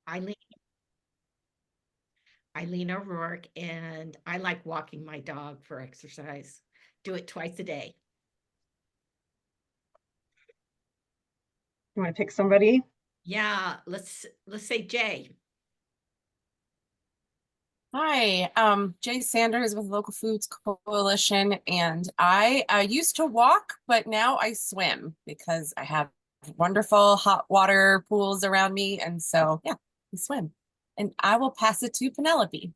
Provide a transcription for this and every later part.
Eileen, Eileen O'Rourke, and I like walking my dog for exercise. Do it twice a day. You want to pick somebody? Yeah, let's say Jay. Hi, Jay Sanders with Local Foods Coalition, and I used to walk, but now I swim because I have wonderful hot water pools around me, and so yeah, I swim. And I will pass it to Penelope.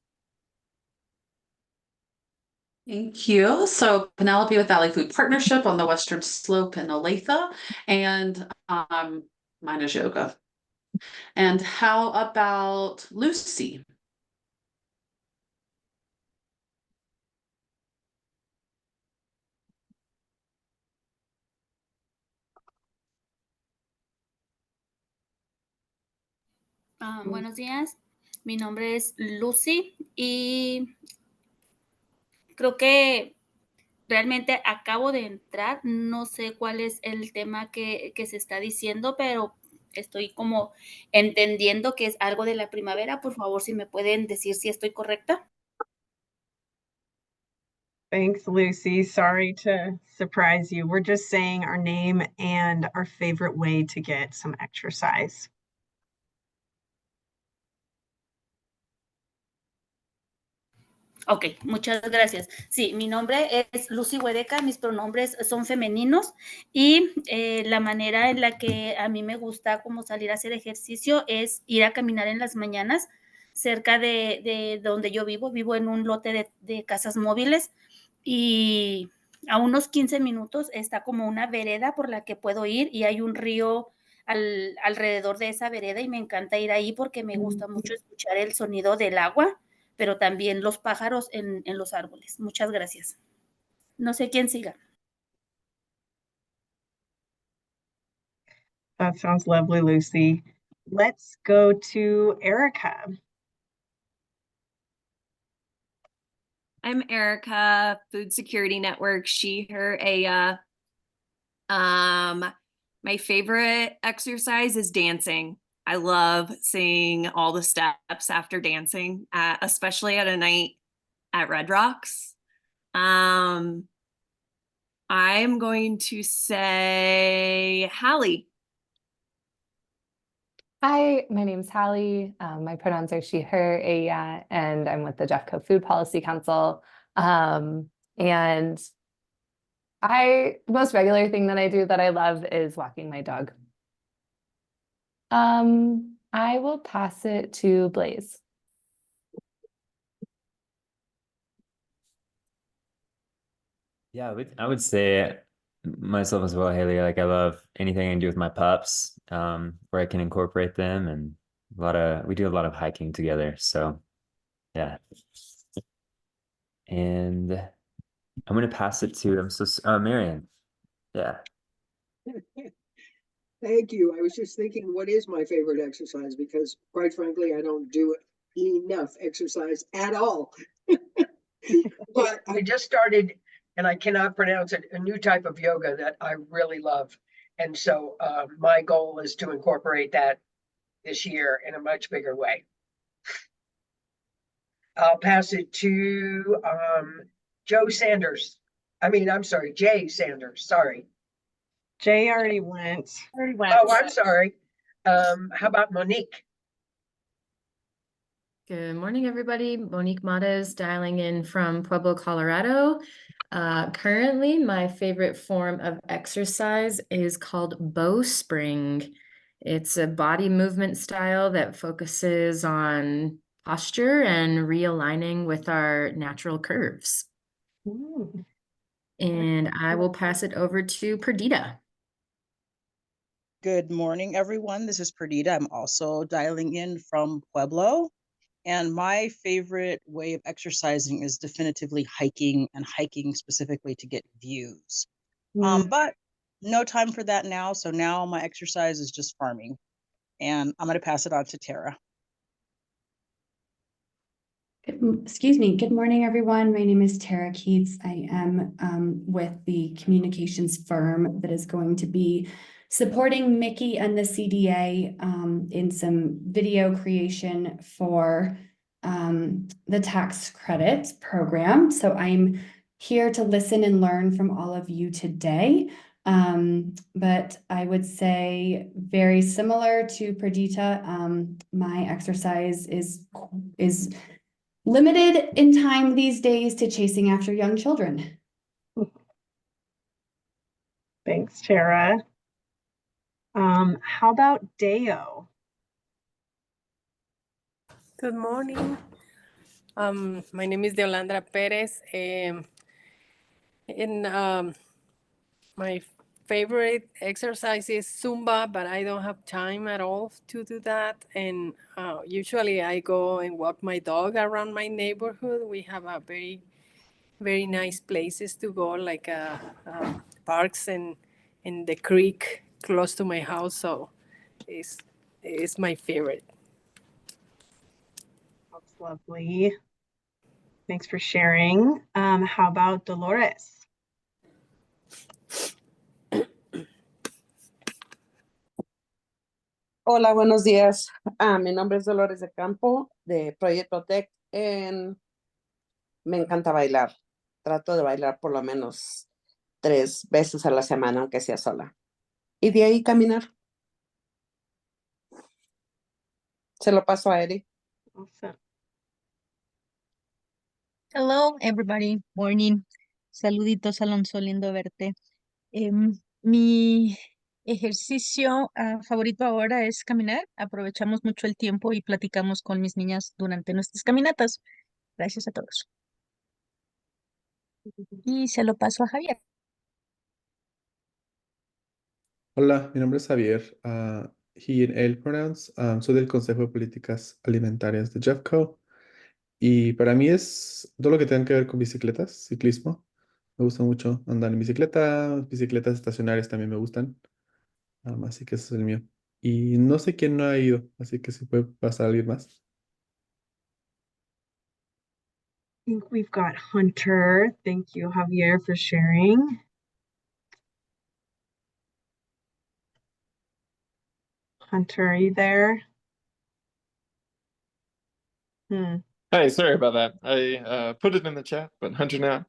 Thank you. So Penelope with Valley Food Partnership on the Western Slope in Olathe, and mine is yoga. And how about Lucy? Buenos días, mi nombre es Lucy y creo que realmente acabo de entrar, no sé cuál es el tema que se está diciendo, pero estoy como entendiendo que es algo de la primavera. Por favor, si me pueden decir si estoy correcta. Thanks, Lucy. Sorry to surprise you. We're just saying our name and our favorite way to get some exercise. Ok, muchas gracias. Sí, mi nombre es Lucy Huedeca, mis pronombres son femeninos y la manera en la que a mí me gusta como salir a hacer ejercicio es ir a caminar en las mañanas cerca de donde yo vivo en un lote de casas móviles y a unos 15 minutos está como una vereda por la que puedo ir y hay un río alrededor de esa vereda y me encanta ir ahí porque me gusta mucho escuchar el sonido del agua, pero también los pájaros en los árboles. Muchas gracias. No sé quién siga. That sounds lovely, Lucy. Let's go to Erica. I'm Erica, Food Security Network, she, her, Aya. My favorite exercise is dancing. I love seeing all the steps after dancing, especially at a night at Red Rocks. I'm going to say Hallie. Hi, my name's Hallie. My pronouns are she, her, a, and I'm with the Jeffco Food Policy Council. And the most regular thing that I do that I love is walking my dog. I will pass it to Blaze. Yeah, I would say myself as well, Haley. Like I love anything I can do with my pups, where I can incorporate them, and we do a lot of hiking together. So yeah. And I'm gonna pass it to Marion. Yeah. Thank you. I was just thinking, what is my favorite exercise? Because quite frankly, I don't do enough exercise at all. But I just started, and I cannot pronounce it, a new type of yoga that I really love. And so my goal is to incorporate that this year in a much bigger way. I'll pass it to Jay Sanders. Sorry. Jay already went. Oh, I'm sorry. How about Monique? Good morning, everybody. Monique Matas dialing in from Pueblo, Colorado. Currently, my favorite form of exercise is called bowspring. It's a body movement style that focuses on posture and realigning with our natural curves. Ooh. And I will pass it over to Perdita. Good morning, everyone. This is Perdita. I'm also dialing in from Pueblo. And my favorite way of exercising is definitively hiking, and hiking specifically to get views. But no time for that now. So now my exercise is just farming. And I'm going to pass it on to Tara. Good morning, everyone. My name is Tara Keats. I am with the communications firm that is going to be supporting Mickey and the CDA in some video creation for the tax credits program. So I'm here to listen and learn from all of you today. But I would say very similar to Perdita, my exercise is limited in time these days to chasing after young children. Thanks, Tara. How about Deo? Good morning. My name is Deolandra Perez. My favorite exercise is Zumba, but I don't have time at all to do that. And usually I go and walk my dog around my neighborhood. We have a very nice places to go, like parks and the creek close to my house. So it's my favorite. That's lovely. Thanks for sharing. How about Dolores? Hola, buenos días. Mi nombre es Dolores de Campo, de Proyecto Tech. Me encanta bailar. Trato de bailar por lo menos 3 veces a la semana, aunque sea sola. Y de ahí caminar. Se lo paso a Eri. Awesome. Hello, everybody. Morning. Saluditos, Alonso, lindo verte. Mi ejercicio favorito ahora es caminar. Aprovechamos mucho el tiempo y platicamos con mis niñas durante nuestras caminatas. Gracias a todos. Y se lo paso a Javier. Hola, mi nombre es Javier. He and él pronouns. Soy del Consejo de Políticas Alimentarias de Jeffco. Y para mí es todo lo que tenga que ver con bicicletas, ciclismo. Me gusta mucho andar en bicicleta, bicicletas estacionarias también me gustan. Así que ese es el mío. Y no sé quién no ha ido, así que si puede pasar alguien más. I think we've got Hunter. Thank you, Javier, for sharing. Hunter, are you there? Hi, sorry about that. I put it in the chat, but Hunter Knapp.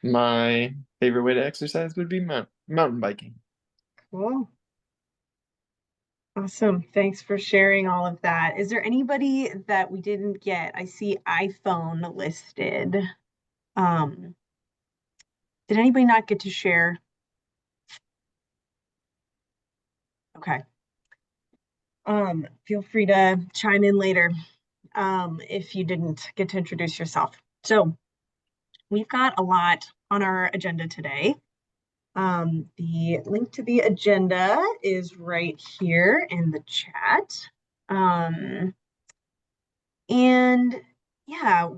My favorite way to exercise would be mountain biking. Cool. Awesome. Thanks for sharing all of that. Is there anybody that we didn't get? I see iPhone listed. Did anybody not get to share? Okay. Feel free to chime in later if you didn't get to introduce yourself. So we've got a lot on our agenda today. The link to the agenda is right here in the chat. And yeah,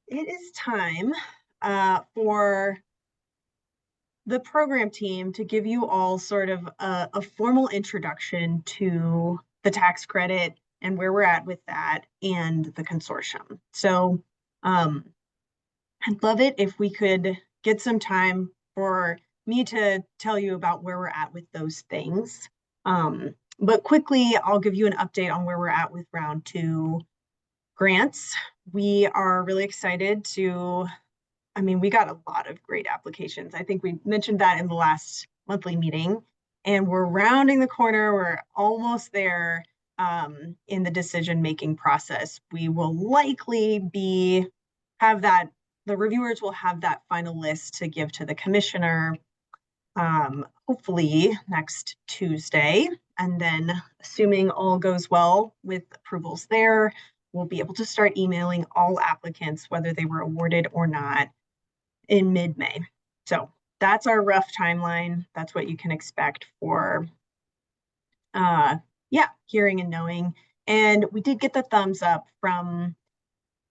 it is time for the program team to give you all sort of a formal introduction to the tax credit and where we're at with that and the consortium. So I'd love it if we could get some time for me to tell you about where we're at with those things. But quickly, I'll give you an update on where we're at with round 2 grants. We are really excited we got a lot of great applications. I think we mentioned that in the last monthly meeting, and we're rounding the corner. We're almost there in the decision-making process. We will likely the reviewers will have that final list to give to the commissioner, hopefully next Tuesday. And then assuming all goes well with approvals there, we'll be able to start emailing all applicants, whether they were awarded or not, in mid-May. So that's our rough timeline. That's what you can expect for, hearing and knowing. And we did get the thumbs up from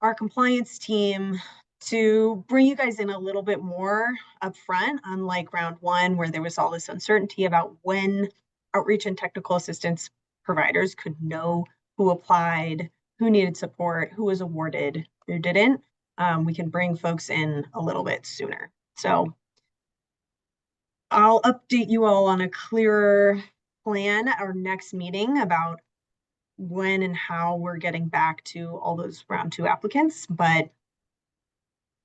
our compliance team to bring you guys in a little bit more upfront, unlike round 1, where there was all this uncertainty about when outreach and technical assistance providers could know who applied, who needed support, who was awarded, who didn't. We can bring folks in a little bit sooner. So I'll update you all on a clearer plan at our next meeting about when and how we're getting back to all those round 2 applicants. But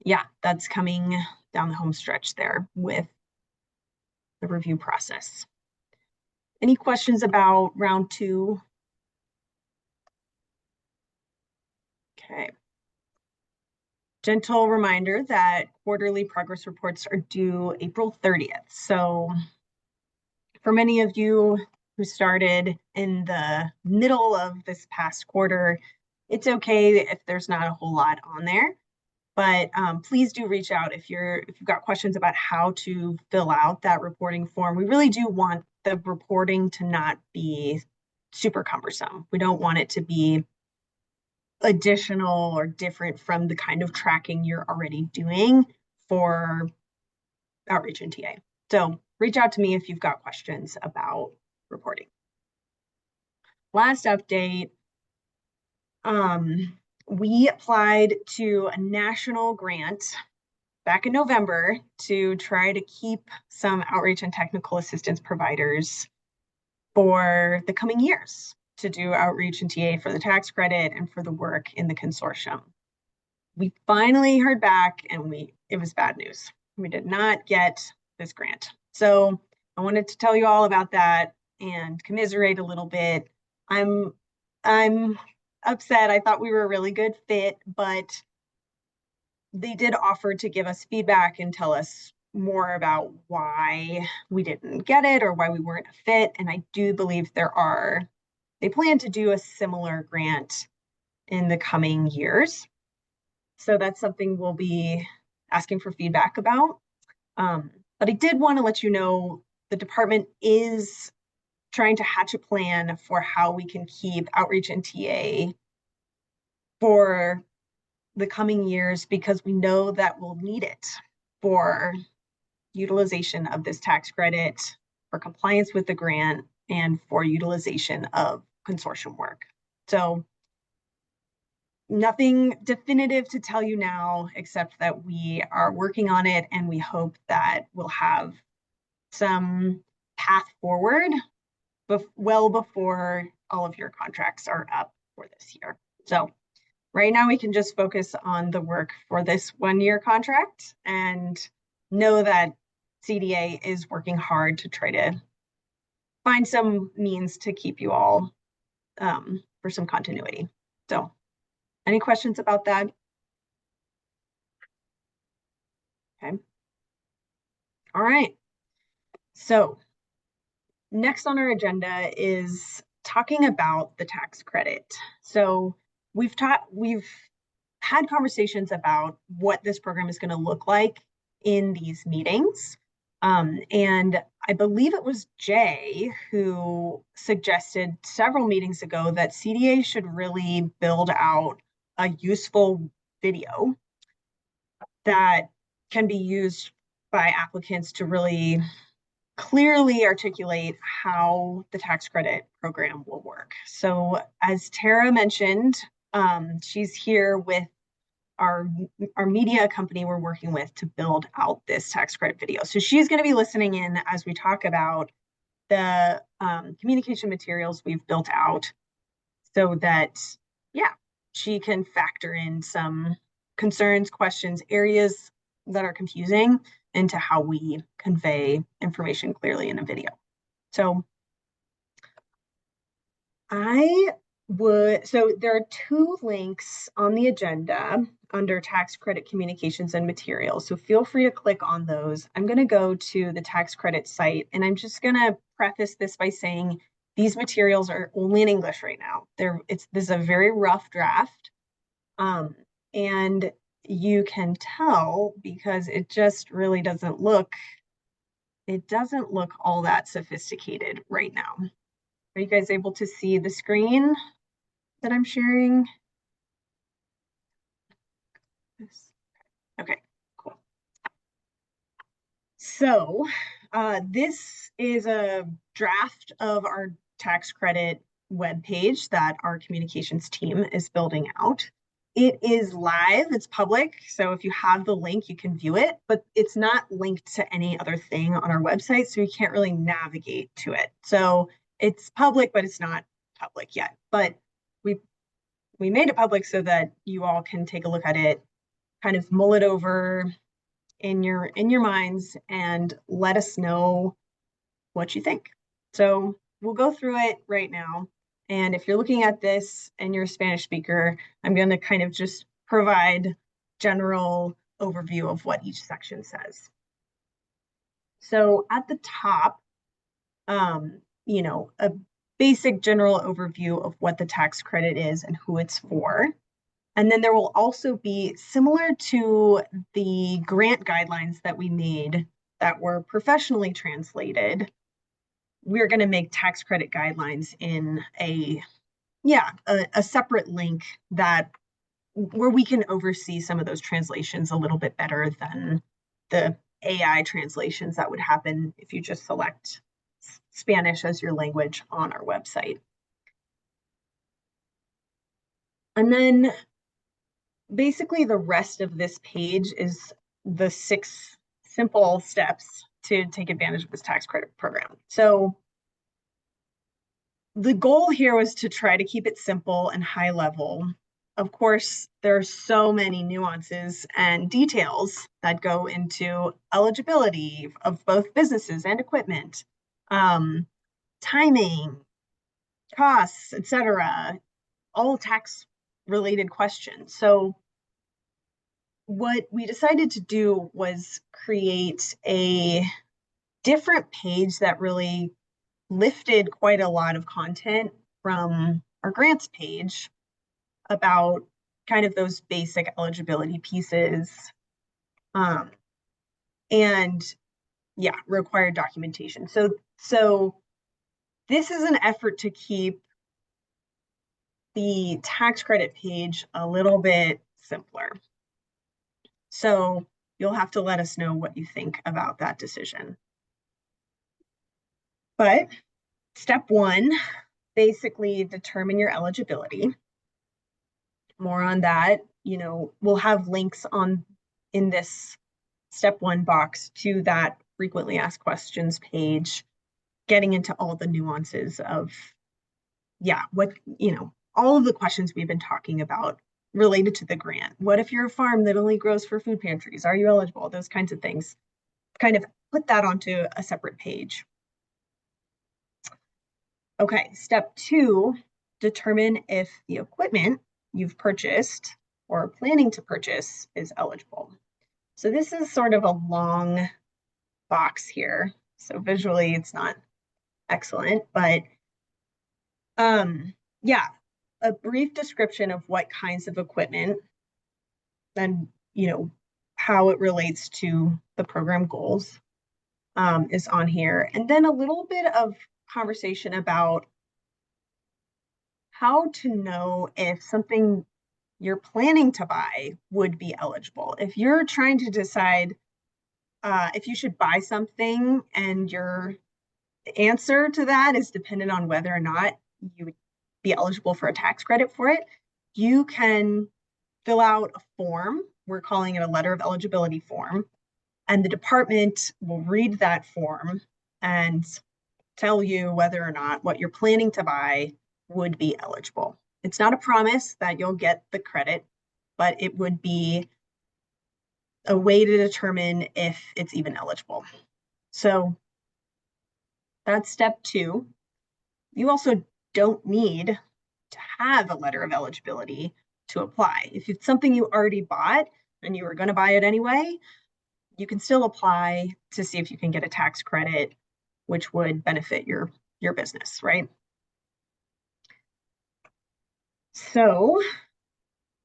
yeah, that's coming down the home stretch there with the review process. Any questions about round 2? Okay. Gentle reminder that quarterly progress reports are due April 30th. So for many of you who started in the middle of this past quarter, it's okay if there's not a whole lot on there, but please do reach out if you've got questions about how to fill out that reporting form. We really do want the reporting to not be super cumbersome. We don't want it to be additional or different from the kind of tracking you're already doing for outreach and TA. So reach out to me if you've got questions about reporting. Last update, we applied to a national grant back in November to try to keep some outreach and technical assistance providers for the coming years to do outreach and TA for the tax credit and for the work in the consortium. We finally heard back and it was bad news. We did not get this grant. So I wanted to tell you all about that and commiserate a little bit. I'm upset. I thought we were a really good fit, but they did offer to give us feedback and tell us more about why we didn't get it or why we weren't a fit. And I do believe they plan to do a similar grant in the coming years. So that's something we'll be asking for feedback about. But I did want to let you know the department is trying to hatch a plan for how we can keep outreach and TA for the coming years, because we know that we'll need it for utilization of this tax credit, for compliance with the grant, and for utilization of consortium work. So nothing definitive to tell you now, except that we are working on it and we hope that we'll have some path forward well before all of your contracts are up for this year. So right now we can just focus on the work for this 1-year contract and know that CDA is working hard to try to find some means to keep you all for some continuity. So any questions about that? Okay. All right. So next on our agenda is talking about the tax credit. So we've had conversations about what this program is going to look like in these meetings. And I believe it was Jay who suggested several meetings ago that CDA should really build out a useful video that can be used by applicants to really clearly articulate how the tax credit program will work. So as Tara mentioned, she's here with our media company we're working with to build out this tax credit video. So she's going to be listening in as we talk about the communication materials we've built out so that, yeah, she can factor in some concerns, questions, areas that are confusing into how we convey information clearly in a video. So there are 2 links on the agenda under tax credit communications and materials. So feel free to click on those. I'm going to go to the tax credit site, and I'm just going to preface this by saying these materials are only in English right now. This is a very rough draft. And you can tell because it just really doesn't look all that sophisticated right now. Are you guys able to see the screen that I'm sharing? Okay, cool. So this is a draft of our tax credit webpage that our communications team is building out. It is live, it's public. So if you have the link, you can view it, but it's not linked to any other thing on our website. So you can't really navigate to it. So it's public, but it's not public yet. But we made it public so that you all can take a look at it, kind of mull it over in your minds and let us know what you think. So we'll go through it right now. And if you're looking at this and you're a Spanish speaker, I'm going to kind of just provide general overview of what each section says. So at the top, you know, a basic general overview of what the tax credit is and who it's for. And then there will also be, similar to the grant guidelines that we made that were professionally translated, we're going to make tax credit guidelines in a separate link that where we can oversee some of those translations a little bit better than the AI translations that would happen if you just select Spanish as your language on our website. And then basically the rest of this page is the 6 simple steps to take advantage of this tax credit program. So the goal here was to try to keep it simple and high level. Of course, there are so many nuances and details that go into eligibility of both businesses and equipment, timing, costs, etc., all tax related questions. So what we decided to do was create a different page that really lifted quite a lot of content from our grants page about kind of those basic eligibility pieces, and yeah, required documentation. So this is an effort to keep the tax credit page a little bit simpler. So you'll have to let us know what you think about that decision. But step 1, basically determine your eligibility. More on that, you know, we'll have links in this step 1 box to that frequently asked questions page, getting into all the nuances of, what, you know, all of the questions we've been talking about related to the grant. What if you're a farm that only grows for food pantries? Are you eligible? Those kinds of things. Kind of put that onto a separate page. Okay, step 2, determine if the equipment you've purchased or planning to purchase is eligible. So this is sort of a long box here. So visually it's not excellent, but a brief description of what kinds of equipment and, you know, how it relates to the program goals is on here. And then a little bit of conversation about how to know if something you're planning to buy would be eligible. If you're trying to decide if you should buy something and your answer to that is dependent on whether or not you would be eligible for a tax credit for it, you can fill out a form. We're calling it a letter of eligibility form. And the department will read that form and tell you whether or not what you're planning to buy would be eligible. It's not a promise that you'll get the credit, but it would be a way to determine if it's even eligible. So that's step 2. You also don't need to have a letter of eligibility to apply. If it's something you already bought and you were going to buy it anyway, you can still apply to see if you can get a tax credit, which would benefit your business, right? So,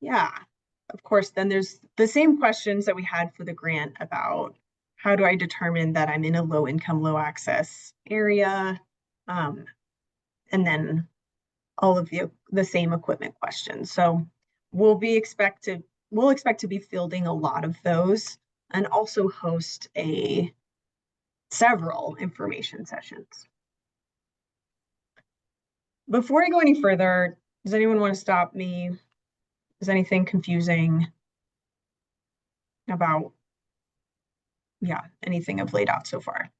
yeah, of course, then there's the same questions that we had for the grant about how do I determine that I'm in a low income, low access area? And then all of the same equipment questions. So we'll expect to be fielding a lot of those and also host several information sessions. Before I go any further, does anyone want to stop me Is anything confusing about, yeah, anything I've laid out so far?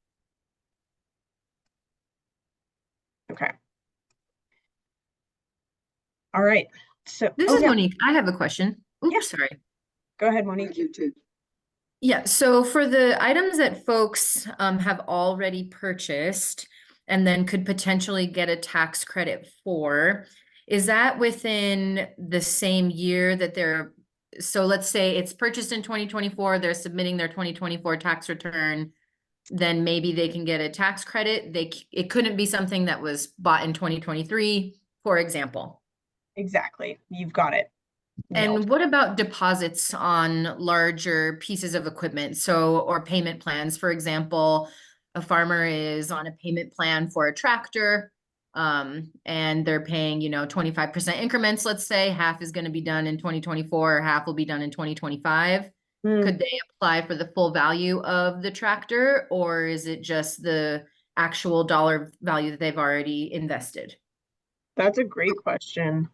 Okay. All right. So This is Monique. I have a question. Oops, sorry. Go ahead, Monique. You too. Yeah, so for the items that folks have already purchased and then could potentially get a tax credit for, is that within the same year that they're, so let's say it's purchased in 2024, they're submitting their 2024 tax return, then maybe they can get a tax credit. It couldn't be something that was bought in 2023, for example. Exactly. You've got it. Nailed. And what about deposits on larger pieces of equipment? So, or payment plans, for example, a farmer is on a payment plan for a tractor, and they're paying, 25% increments, let's say, half is going to be done in 2024, half will be done in 2025. Could they apply for the full value of the tractor, or is it just the actual dollar value that they've already invested? That's a great question.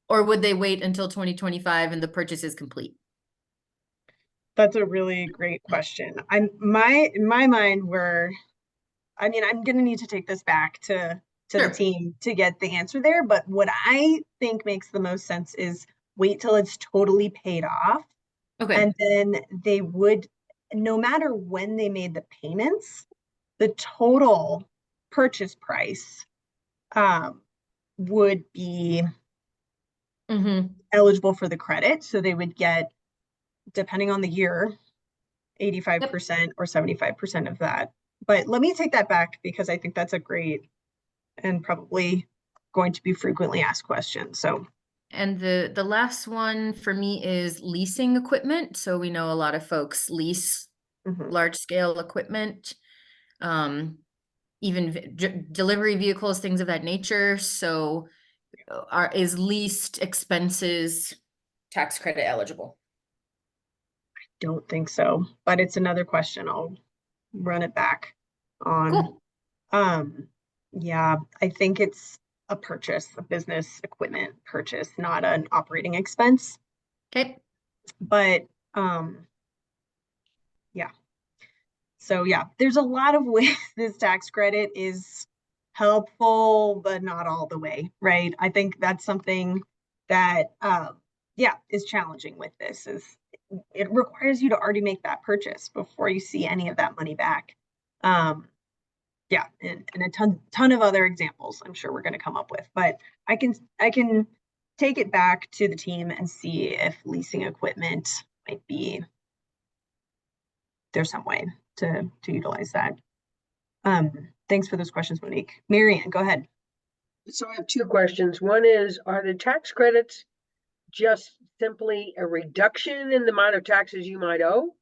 Or would they wait until 2025 and the purchase is complete? That's a really great question. In my mind, I'm gonna need to take this back to the team to get the answer there. But what I think makes the most sense is wait till it's totally paid off. Okay. And then they would, no matter when they made the payments, the total purchase price would be eligible for the credit. So they would get, depending on the year, 85% or 75% of that. But let me take that back because I think that's a great and probably going to be frequently asked question. So, and the last one for me is leasing equipment. So we know a lot of folks lease large scale equipment, even delivery vehicles, things of that nature. So is leased expenses tax credit eligible? I don't think so, but it's another question. I'll run it back on. Cool. Yeah, I think it's a purchase, a business equipment purchase, not an operating expense. Okay. But yeah. So yeah, there's a lot of ways this tax credit is helpful, but not all the way, right? I think that's something that is challenging with this is it requires you to already make that purchase before you see any of that money back. Yeah, and a ton of other examples I'm sure we're going to come up with, but I can take it back to the team and see if leasing equipment might be there's some way to utilize that. Thanks for those questions, Monique. Marianne, go ahead. So I have two questions. One is, are the tax credits just simply a reduction in the amount of taxes you might owe?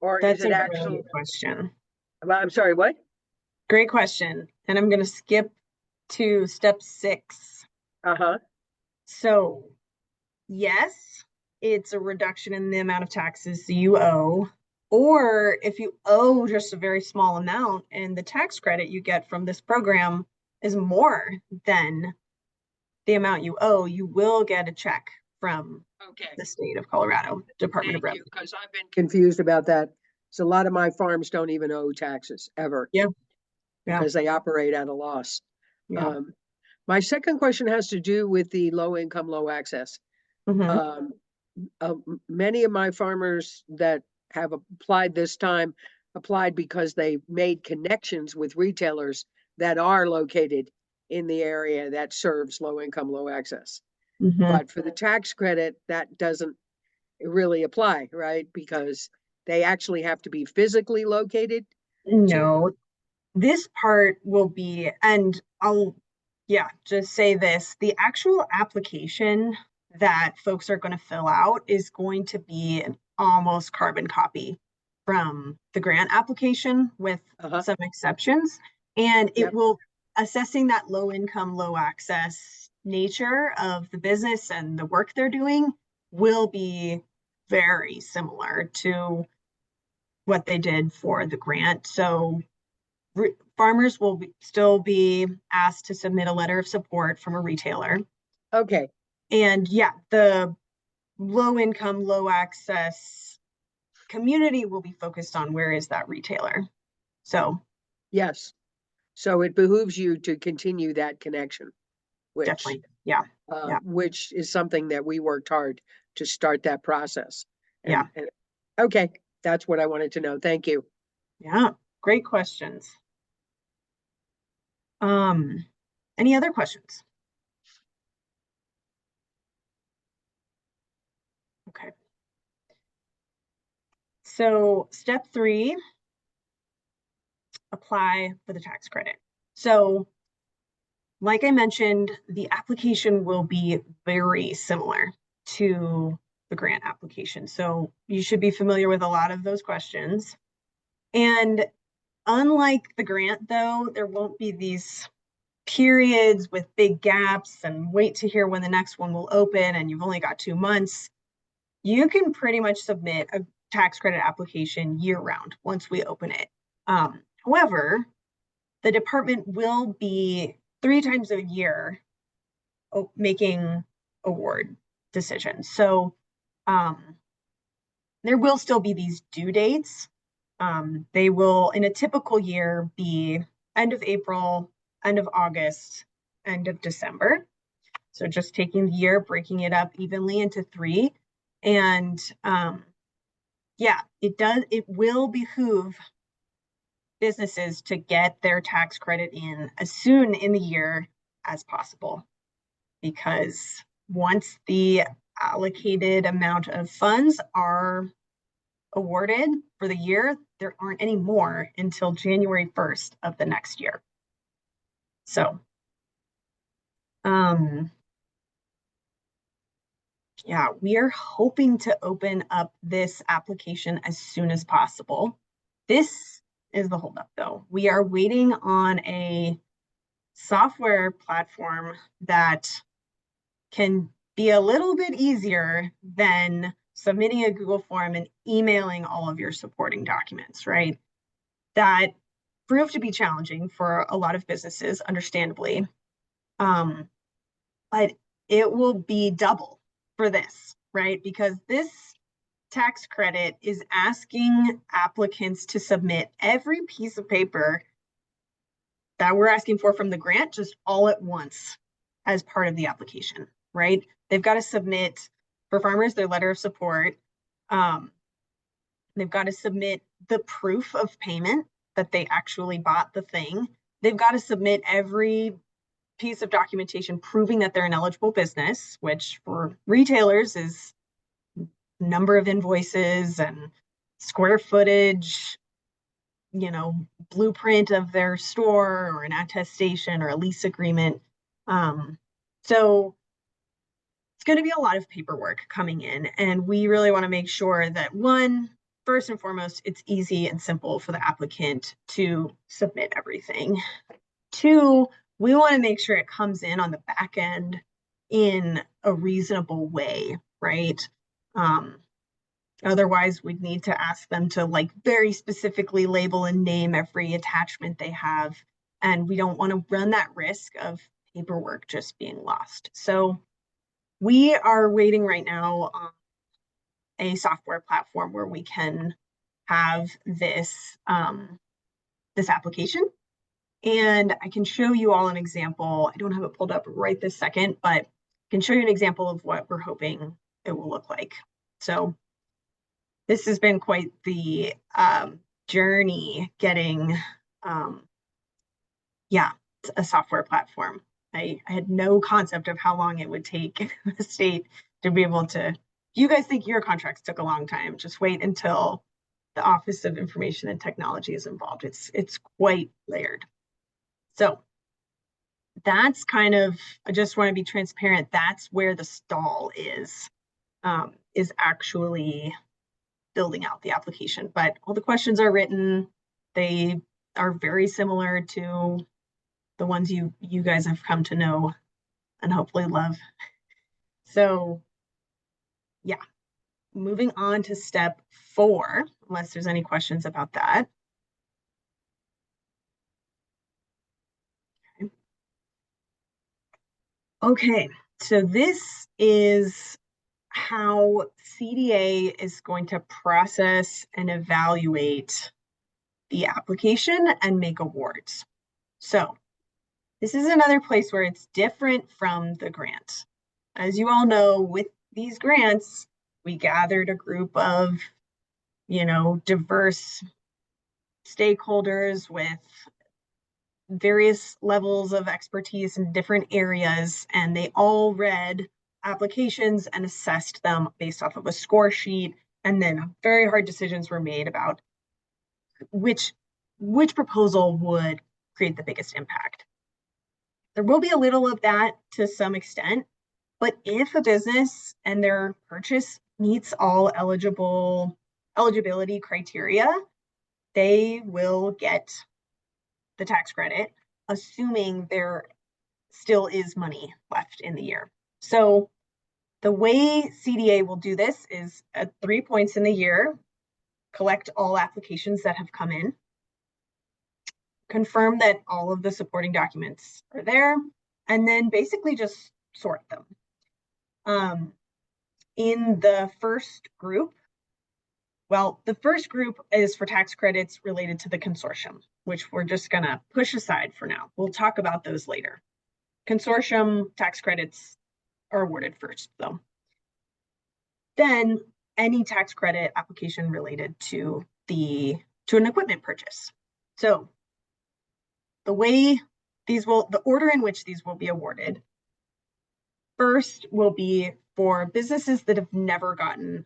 Or That's is it a actually great question? I'm sorry, what? Great question. And I'm going to skip to step 6. So yes, it's a reduction in the amount of taxes you owe. Or if you owe just a very small amount and the tax credit you get from this program is more than the amount you owe, you will get a check from the state of Colorado Department of Revenue. Because I've been confused about that. So a lot of my farms don't even owe taxes ever. Yeah. Because they operate at a loss. Yeah. My second question has to do with the low income, low access. Many of my farmers that have applied this time applied because they made connections with retailers that are located in the area that serves low income, low access. But for the tax credit, that doesn't really apply, right? Because they actually have to be physically located. No, this part will be, and I'll just say this, the actual application that folks are going to fill out is going to be an almost carbon copy from the grant application with some exceptions. And it will, assessing that low income, low access nature of the business and the work they're doing will be very similar to what they did for the grant. So farmers will still be asked to submit a letter of support from a retailer. Okay. And yeah, the low income, low access community will be focused on where is that retailer. So Yes. So it behooves you to continue that connection, which, definitely, yeah. Yeah. which is something that we worked hard to start that process. Yeah. And okay, that's what I wanted to know. Thank you. Yeah, great questions. Any other questions? Okay. So step 3, apply for the tax credit. So like I mentioned, the application will be very similar to the grant application. So you should be familiar with a lot of those questions. And unlike the grant, though, there won't be these periods with big gaps and wait to hear when the next one will open and you've only got 2 months. You can pretty much submit a tax credit application year round once we open it. However, the department will be 3 times a year making award decisions. So there will still be these due dates. They will, in a typical year, be end of April, end of August, end of December. So just taking the year, breaking it up evenly into 3. And yeah, it will behoove businesses to get their tax credit in as soon in the year as possible. Because once the allocated amount of funds are awarded for the year, there aren't any more until January 1st of the next year. So, yeah, we are hoping to open up this application as soon as possible. This is the holdup, though. We are waiting on a software platform that can be a little bit easier than submitting a Google form and emailing all of your supporting documents, right? That proved to be challenging for a lot of businesses, understandably. But it will be double for this, right? Because this tax credit is asking applicants to submit every piece of paper that we're asking for from the grant just all at once as part of the application, right? They've got to submit, for farmers, their letter of support. They've got to submit the proof of payment that they actually bought the thing. They've got to submit every piece of documentation proving that they're an eligible business, which for retailers is number of invoices and square footage, blueprint of their store or an attestation or a lease agreement. So it's going to be a lot of paperwork coming in, and we really want to make sure that first and foremost, it's easy and simple for the applicant to submit everything. 2, we want to make sure it comes in on the back end in a reasonable way, right? Otherwise, we'd need to ask them to very specifically label and name every attachment they have. And we don't want to run that risk of paperwork just being lost. So we are waiting right now on a software platform where we can have this application. And I can show you all an example. I don't have it pulled up right this second, but I can show you an example of what we're hoping it will look like. So this has been quite the journey getting, a software platform. I had no concept of how long it would take the state to be able to. If you guys think your contracts took a long time, just wait until the Office of Information and Technology is involved. It's quite layered. So that's I just want to be transparent. That's where the stall is actually building out the application. But all the questions are written. They are very similar to the ones you guys have come to know and hopefully love. So yeah, moving on to step 4, unless there's any questions about that. Okay, so this is how CDA is going to process and evaluate the application and make awards. So this is another place where it's different from the grant. As you all know, with these grants, we gathered a group of, diverse stakeholders with various levels of expertise in different areas, and they all read applications and assessed them based off of a score sheet. And then very hard decisions were made about which proposal would create the biggest impact. There will be a little of that to some extent, but if a business and their purchase meets all eligibility criteria, they will get the tax credit, assuming there still is money left in the year. So the way CDA will do this is at 3 points in the year, collect all applications that have come in, confirm that all of the supporting documents are there, and then basically just sort them. In the first group, the first group is for tax credits related to the consortium, which we're just gonna push aside for now. We'll talk about those later. Consortium tax credits are awarded first, though. Then any tax credit application related to an equipment purchase. So the order in which these will be awarded, first will be for businesses that have never gotten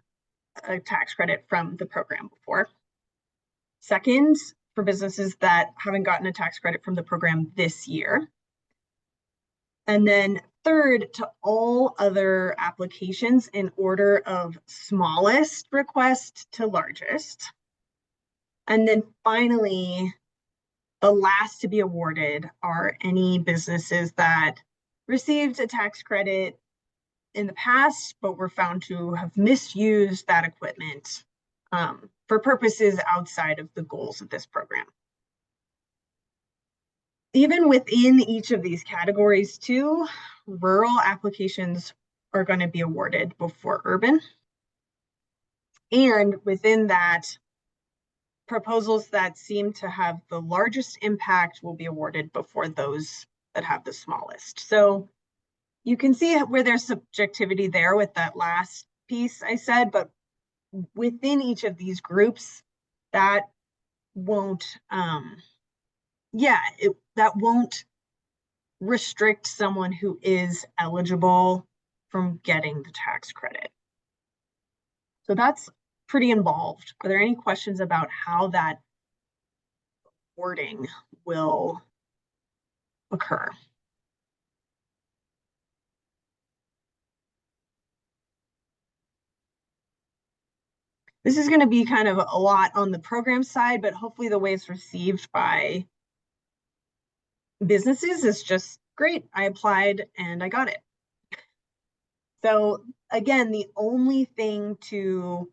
a tax credit from the program before. Second, for businesses that haven't gotten a tax credit from the program this year. And then third, to all other applications in order of smallest request to largest. And then finally, the last to be awarded are any businesses that received a tax credit in the past, but were found to have misused that equipment for purposes outside of the goals of this program. Even within each of these categories too, rural applications are going to be awarded before urban. And within that, proposals that seem to have the largest impact will be awarded before those that have the smallest. So you can see where there's subjectivity there with that last piece I said, but within each of these groups, that won't, that won't restrict someone who is eligible from getting the tax credit. So that's pretty involved. Are there any questions about how that wording will occur? This is going to be kind of a lot on the program side, but hopefully the way it's received by businesses is just great. I applied and I got it. So again, the only thing to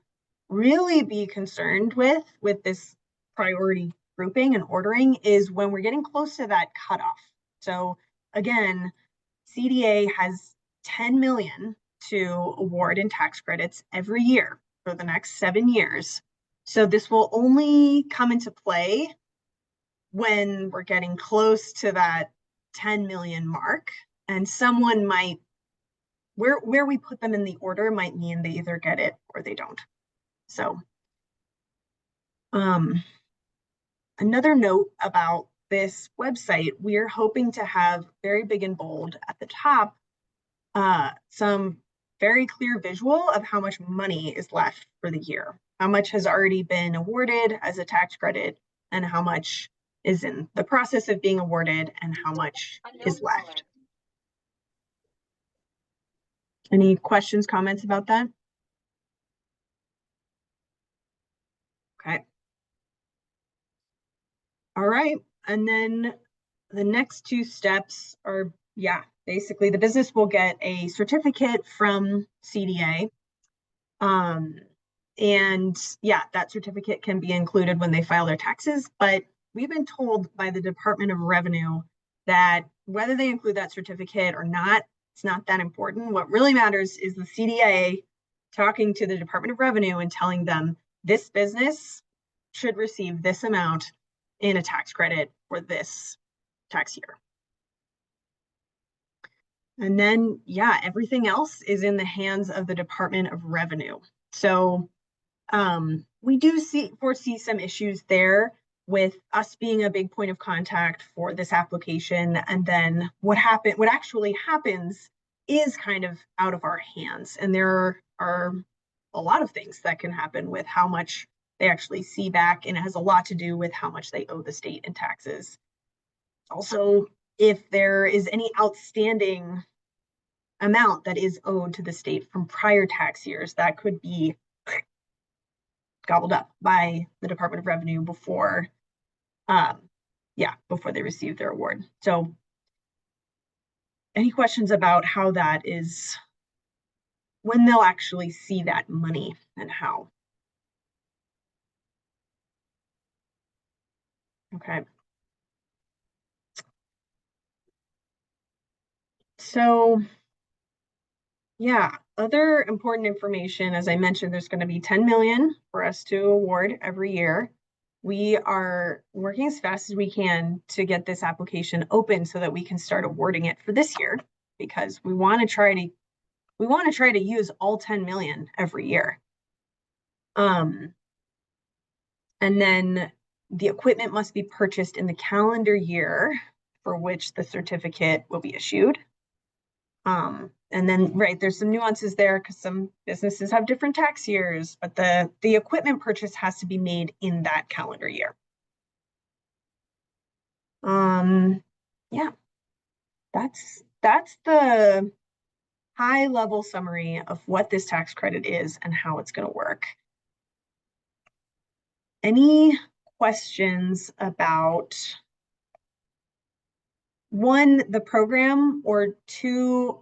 really be concerned with this priority grouping and ordering is when we're getting close to that cutoff. So again, CDA has 10 million to award in tax credits every year for the next 7 years. So this will only come into play when we're getting close to that 10 million mark, and someone might, where we put them in the order might mean they either get it or they don't. So another note about this website, we're hoping to have very big and bold at the top, some very clear visual of how much money is left for the year, how much has already been awarded as a tax credit, and how much is in the process of being awarded, and how much is left. Any questions, comments about that? Okay. All right, and then the next 2 steps are, basically the business will get a certificate from CDA. And that certificate can be included when they file their taxes, but we've been told by the Department of Revenue that whether they include that certificate or not, it's not that important. What really matters is the CDA talking to the Department of Revenue and telling them this business should receive this amount in a tax credit for this tax year. And then, yeah, everything else is in the hands of the Department of Revenue. So we do foresee some issues there with us being a big point of contact for this application. And then what actually happens is kind of out of our hands. And there are a lot of things that can happen with how much they actually see back. And it has a lot to do with how much they owe the state in taxes. Also, if there is any outstanding amount that is owed to the state from prior tax years, that could be gobbled up by the Department of Revenue before they receive their award. So any questions about how that is, when they'll actually see that money and how? Okay. So yeah, other important information, as I mentioned, there's going to be 10 million for us to award every year. We are working as fast as we can to get this application open so that we can start awarding it for this year, because we want to try to use all 10 million every year. And then the equipment must be purchased in the calendar year for which the certificate will be issued. And then, right, there's some nuances there because some businesses have different tax years, but the equipment purchase has to be made in that calendar year. Yeah, that's the high level summary of what this tax credit is and how it's going to work. Any questions about one, the program, or two,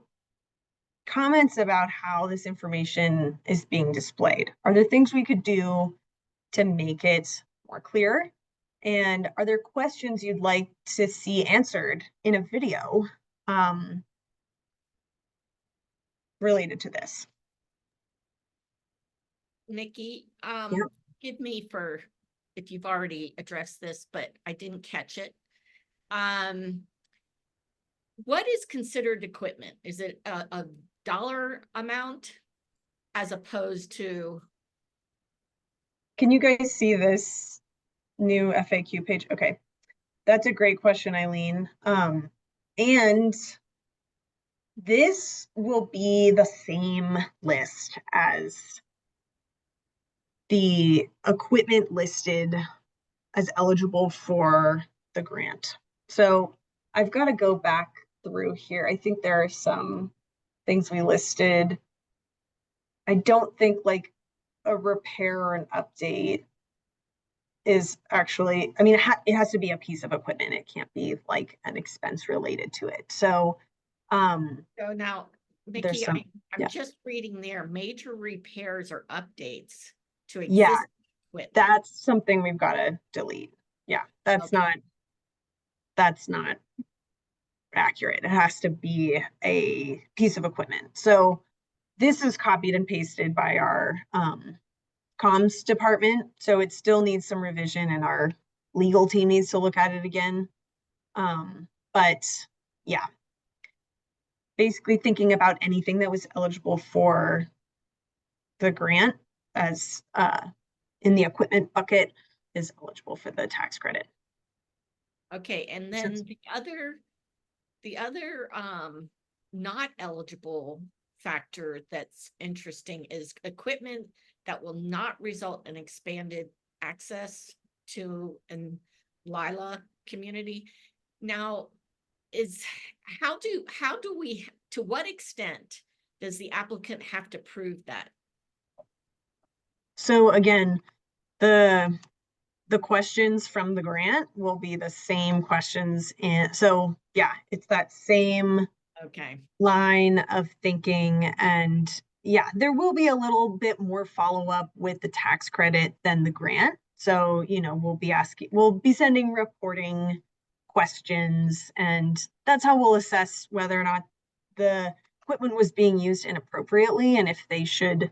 comments about how this information is being displayed? Are there things we could do to make it more clear? And are there questions you'd like to see answered in a video related to this? Nikki, give me if you've already addressed this, but I didn't catch it. What is considered equipment? Is it a dollar amount as opposed to? Can you guys see this new FAQ page? Okay, that's a great question, Eileen. And this will be the same list as the equipment listed as eligible for the grant. So I've got to go back through here. I think there are some things we listed. I don't think like a repair or an update is actually, I mean, it has to be a piece of equipment. It can't be like an expense related to it. So so now, Nikki, I'm just reading there, major repairs or updates to existing equipment. That's something we've got to delete. Yeah, that's not accurate. It has to be a piece of equipment. So this is copied and pasted by our comms department. So it still needs some revision and our legal team needs to look at it again. But yeah, basically thinking about anything that was eligible for the grant as in the equipment bucket is eligible for the tax credit. Okay, and then the other not eligible factor that's interesting is equipment that will not result in expanded access to an Lila community. Now, to what extent does the applicant have to prove that? So again, the questions from the grant will be the same questions. And so, yeah, it's that same line of thinking. And yeah, there will be a little bit more follow-up with the tax credit than the grant. So, you know, we'll be sending reporting questions, and that's how we'll assess whether or not the equipment was being used inappropriately and if they should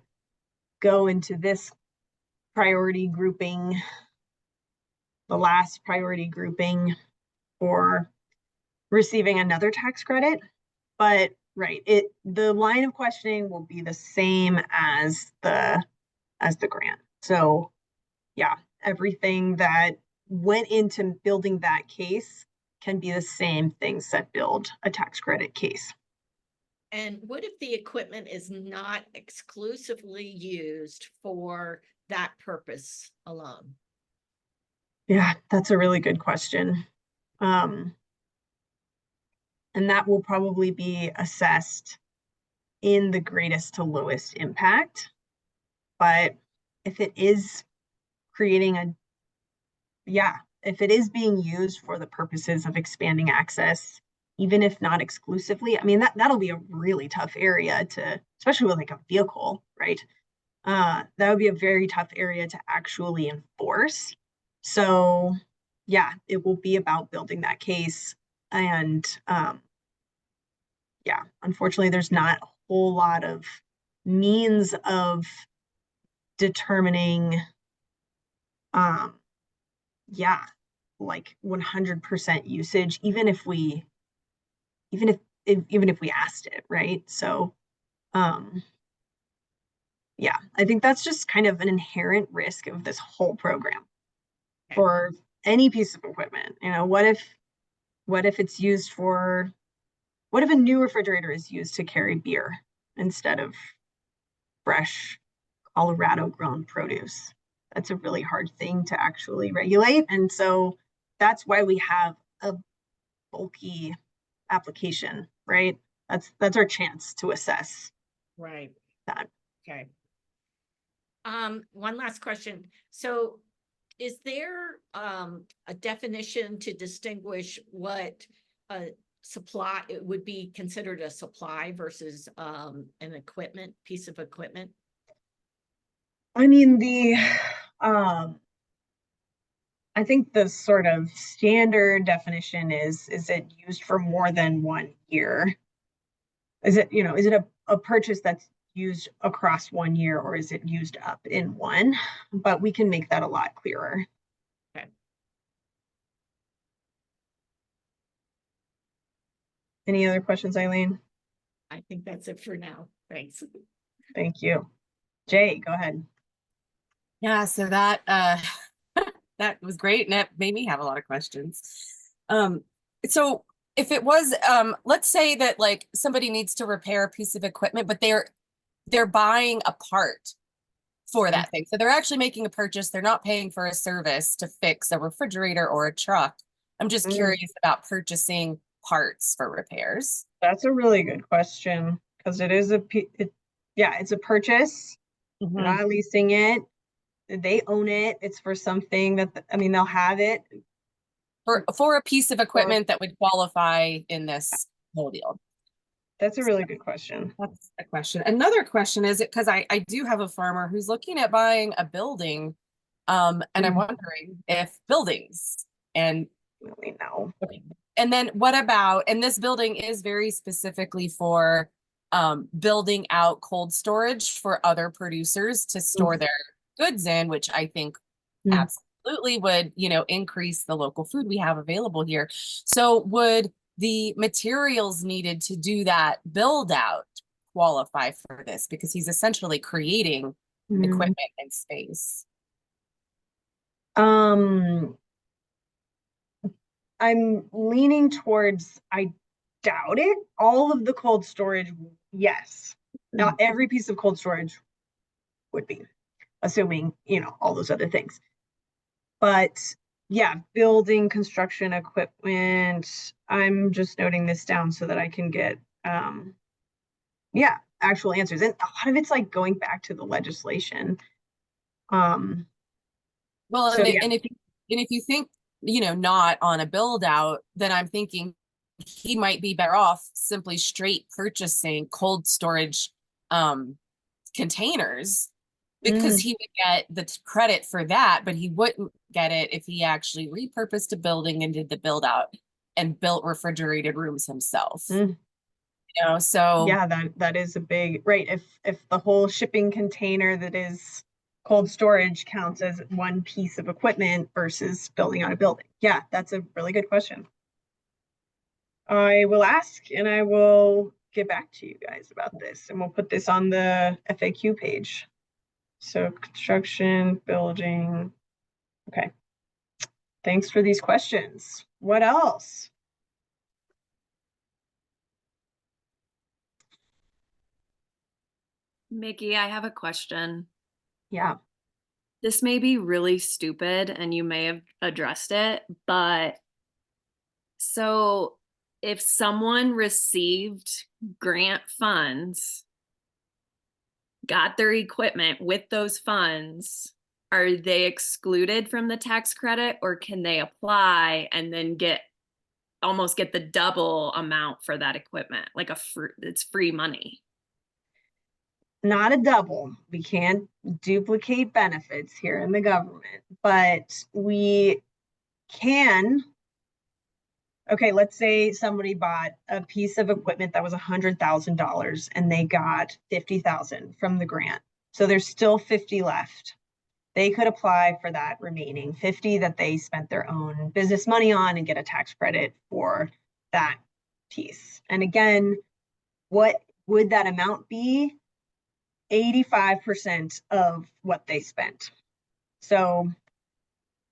go into this priority grouping, the last priority grouping for receiving another tax credit. But right, the line of questioning will be the same as the grant. So yeah, everything that went into building that case can be the same things that build a tax credit case. And what if the equipment is not exclusively used for that purpose alone? Yeah, that's a really good question. And that will probably be assessed in the greatest to lowest impact. But if it is creating if it is being used for the purposes of expanding access, even if not exclusively, I mean, that'll be a really tough area to, especially with like a vehicle, right? That would be a very tough area to actually enforce. So yeah, it will be about building that case. And yeah, unfortunately, there's not a whole lot of means of determining yeah, like 100% usage, even if we asked it, right? So yeah, I think that's just kind of an inherent risk of this whole program for any piece of equipment. You know, what if it's used for, what if a new refrigerator is used to carry beer instead of fresh Colorado grown produce? That's a really hard thing to actually regulate. And so that's why we have a bulky application, right? That's our chance to assess Right. that. Okay. One last question. So is there a definition to distinguish what a supply, it would be considered a supply versus an equipment, piece of equipment? I mean, I think the sort of standard definition is it used for more than 1 year? Is it, is it a purchase that's used across 1 year, or is it used up in one? But we can make that a lot clearer. Okay. Any other questions, Eileen? I think that's it for now. Thanks. Thank you. Jay, go ahead. Yeah, so that that was great, and it made me have a lot of questions. So if it was, let's say that like somebody needs to repair a piece of equipment, but they're buying a part for that thing. So they're actually making a purchase. They're not paying for a service to fix a refrigerator or a truck. I'm just curious about purchasing parts for repairs. That's a really good question, because it is it's a purchase. They're not leasing it. They own it. It's for something that, I mean, they'll have it. For a piece of equipment that would qualify in this whole deal. That's a really good question. That's a question. Another question is, because I do have a farmer who's looking at buying a building, and I'm wondering if buildings and really know. Okay. And then what about, and this building is very specifically for building out cold storage for other producers to store their goods in, which I think absolutely would, increase the local food we have available here. So would the materials needed to do that build out qualify for this? Because he's essentially creating equipment and space. I'm leaning towards, I doubt it. All of the cold storage, yes. Now, every piece of cold storage would be, assuming, all those other things. But yeah, building, construction equipment, I'm just noting this down so that I can get, actual answers. And a lot of it's like going back to the legislation. Well, so, and if you think, not on a build out, then I'm thinking he might be better off simply straight purchasing cold storage containers, because he would get the credit for that, but he wouldn't get it if he actually repurposed a building and did the build out and built refrigerated rooms himself. you know, so Yeah, that is a big, right, if the whole shipping container that is cold storage counts as one piece of equipment versus building out a building. Yeah, that's a really good question. I will ask and I will get back to you guys about this, and we'll put this on the FAQ page. So construction, building. Okay. Thanks for these questions. What else? Mickey, I have a question. Yeah. This may be really stupid and you may have addressed it, but so if someone received grant funds, got their equipment with those funds, are they excluded from the tax credit, or can they apply and then almost get the double amount for that equipment? Like it's free money. Not a double. We can't duplicate benefits here in the government, but we can. Okay, let's say somebody bought a piece of equipment that was $100,000 and they got 50,000 from the grant. So there's still 50 left. They could apply for that remaining 50 that they spent their own business money on and get a tax credit for that piece. And again, what would that amount be? 85% of what they spent. So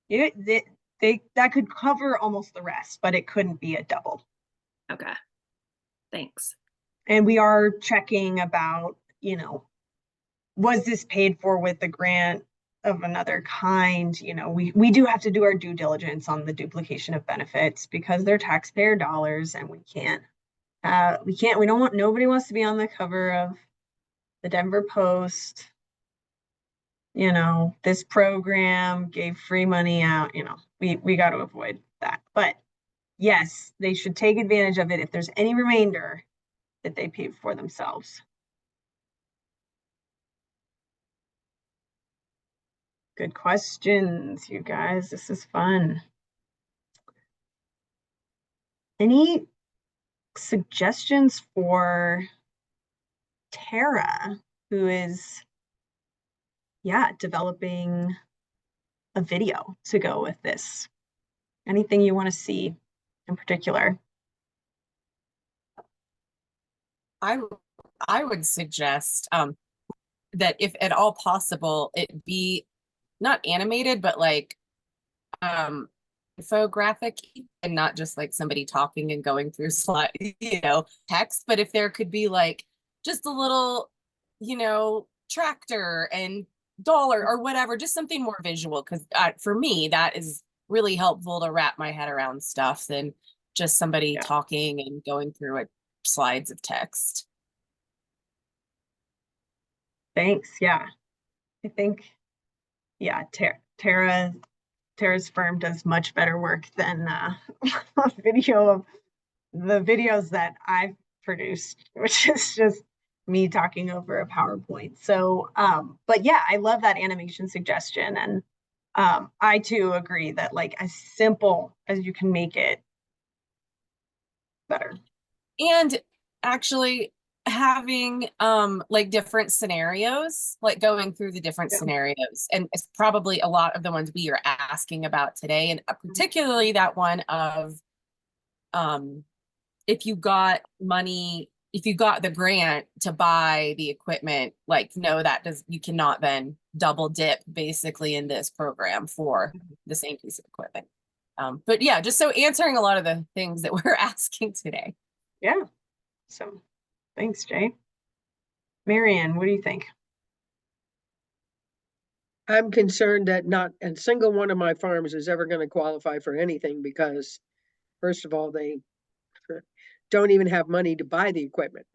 that could cover almost the rest, but it couldn't be a double. Okay. Thanks. And we are checking about, was this paid for with the grant of another kind? We do have to do our due diligence on the duplication of benefits because they're taxpayer dollars, and nobody wants to be on the cover of the Denver Post. This program gave free money out. We got to avoid that. But yes, they should take advantage of it if there's any remainder that they paid for themselves. Good questions, you guys. This is fun. Any suggestions for Tara, who is, developing a video to go with this? Anything you want to see in particular? I would suggest that if at all possible, it be not animated, but like infographic, and not just like somebody talking and going through slide, text. But if there could be like just a little, tractor and dollar or whatever, just something more visual, because for me that is really helpful to wrap my head around stuff than just somebody talking and going through it slides of text. Thanks. Yeah. I think, Tara's firm does much better work than video of the videos that I've produced, which is just me talking over a PowerPoint. So, but yeah, I love that animation suggestion. And I too agree that like as simple as you can make it, better. And actually having like different scenarios, like going through the different scenarios, and it's probably a lot of the ones we are asking about today, and particularly that one of if you got the grant to buy the equipment, like no, you cannot then double dip basically in this program for the same piece of equipment. But yeah, just so answering a lot of the things that we're asking today. Yeah. So thanks, Jay. Marianne, what do you think? I'm concerned that not a single one of my farms is ever going to qualify for anything because, first of all, they don't even have money to buy the equipment.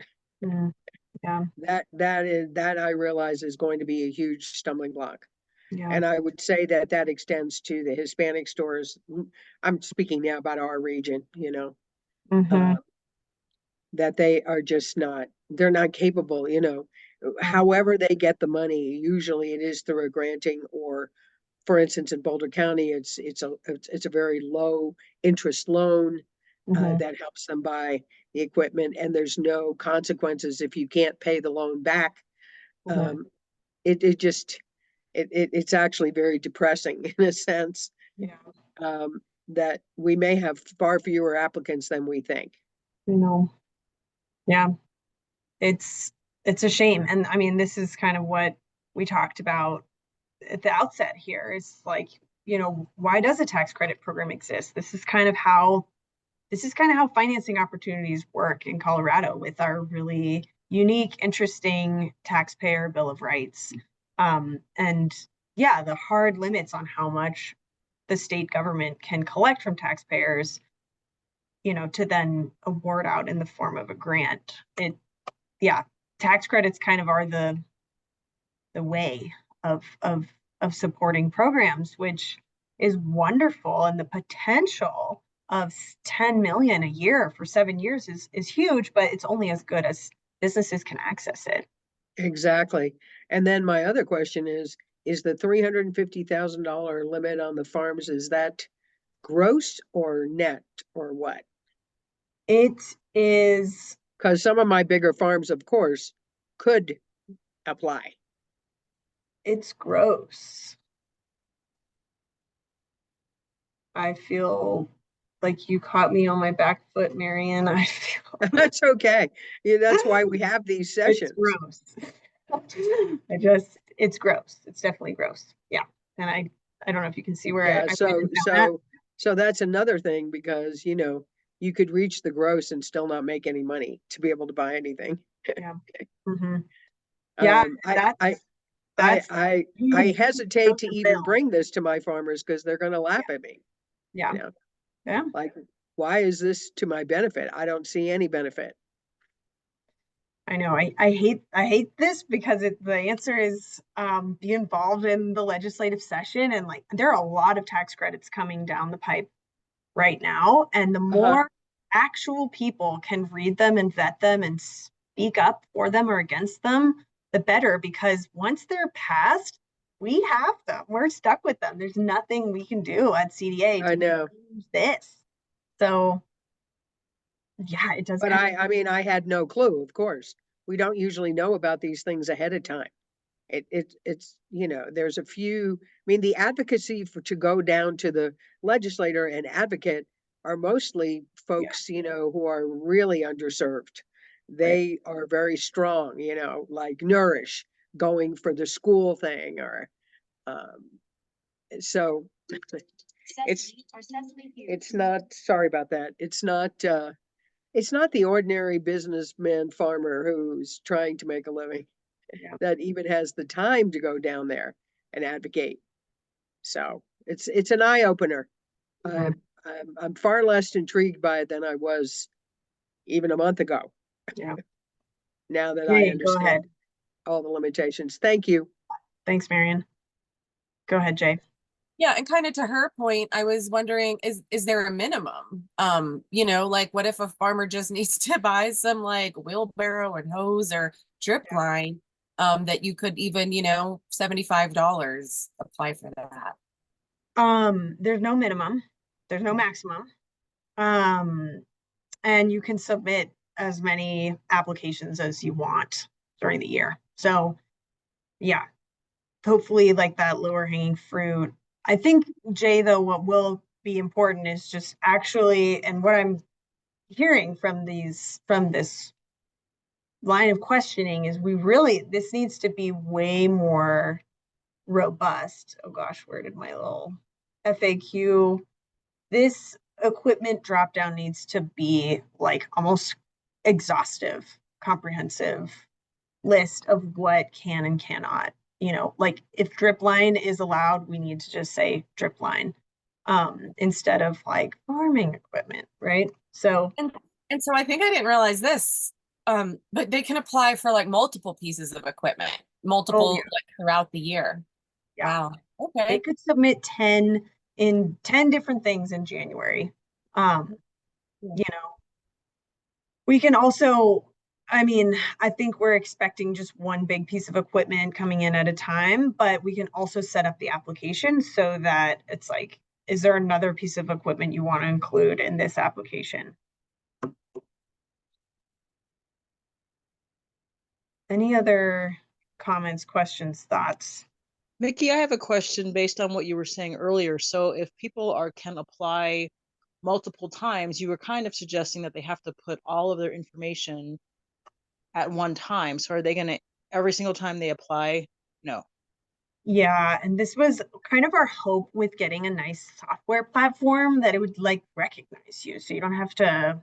Yeah. That I realize is going to be a huge stumbling block. Yeah. And I would say that extends to the Hispanic stores. I'm speaking now about our region, that they are just they're not capable, however they get the money. Usually it is through a granting, or for instance, in Boulder County, it's a very low interest loan that helps them buy the equipment and there's no consequences if you can't pay the loan back. It's actually very depressing in a sense. Yeah. That we may have far fewer applicants than we think. No. Yeah. It's a shame. And I mean, this is kind of what we talked about at the outset here is like, why does a tax credit program exist? This is kind of how financing opportunities work in Colorado with our really unique, interesting taxpayer Bill of Rights. And yeah, the hard limits on how much the state government can collect from taxpayers, to then award out in the form of a grant. Tax credits kind of are the way of supporting programs, which is wonderful. And the potential of 10 million a year for 7 years is huge, but it's only as good as businesses can access it. Exactly. And then my other question is the $350,000 limit on the farms, is that gross or net or what? It is. Because some of my bigger farms, of course, could apply. It's gross. I feel like you caught me on my back foot, Marion. I feel That's okay. Yeah, that's why we have these sessions. It's gross. It's gross. It's definitely gross. Yeah. And I don't know if you can see where Yeah, I so that's another thing, because you could reach the gross and still not make any money to be able to buy anything. Yeah. Yeah, I hesitate to even bring this to my farmers because they're going to laugh at me. Yeah. Like, why is this to my benefit? I don't see any benefit. I know. I hate this because the answer is be involved in the legislative session, and like there are a lot of tax credits coming down the pipe right now, and the more actual people can read them and vet them and speak up for them or against them, the better, because once they're passed, we have them. We're stuck with them. There's nothing we can do at CDA to change this. So yeah, it does. But I mean, I had no clue, of course. We don't usually know about these things ahead of time. It's there's a few, I mean, the advocacy to go down to the legislator and advocate are mostly folks, who are really underserved. They are very strong, like Nourish going for the school thing, or so it's not, sorry about that. It's not the ordinary businessman farmer who's trying to make a living that even has the time to go down there and advocate. So it's an eye opener. I'm far less intrigued by it than I was even a month ago. Yeah. Now that I understand all the limitations. Thank you. Thanks, Marion. Go ahead, Jay. Yeah, and kind of to her point, I was wondering, is there a minimum? Like what if a farmer just needs to buy some like wheelbarrow and hose or drip line, that you could even, $75 apply for that? There's no minimum, there's no maximum. And you can submit as many applications as you want during the year. So yeah, hopefully like that lower hanging fruit. I think, Jay, though, what will be important is just actually, and what I'm hearing from this line of questioning is this needs to be way more robust. Oh gosh, where did my little FAQ? This equipment drop down needs to be like almost exhaustive, comprehensive list of what can and cannot. Like if drip line is allowed, we need to just say drip line, instead of like farming equipment, right? So and so I think I didn't realize this, but they can apply for like multiple pieces of equipment, like throughout the year. Yeah. Wow. Okay. They could submit 10 different things in January. We can also, I think we're expecting just one big piece of equipment coming in at a time, but we can also set up the application so that it's like, is there another piece of equipment you want to include in this application? Any other comments, questions, thoughts? Mickey, I have a question based on what you were saying earlier. So if people can apply multiple times, you were kind of suggesting that they have to put all of their information at one time. So are they going to, every single time they apply? No. Yeah, and this was kind of our hope with getting a nice software platform, that it would like recognize you. So you don't have to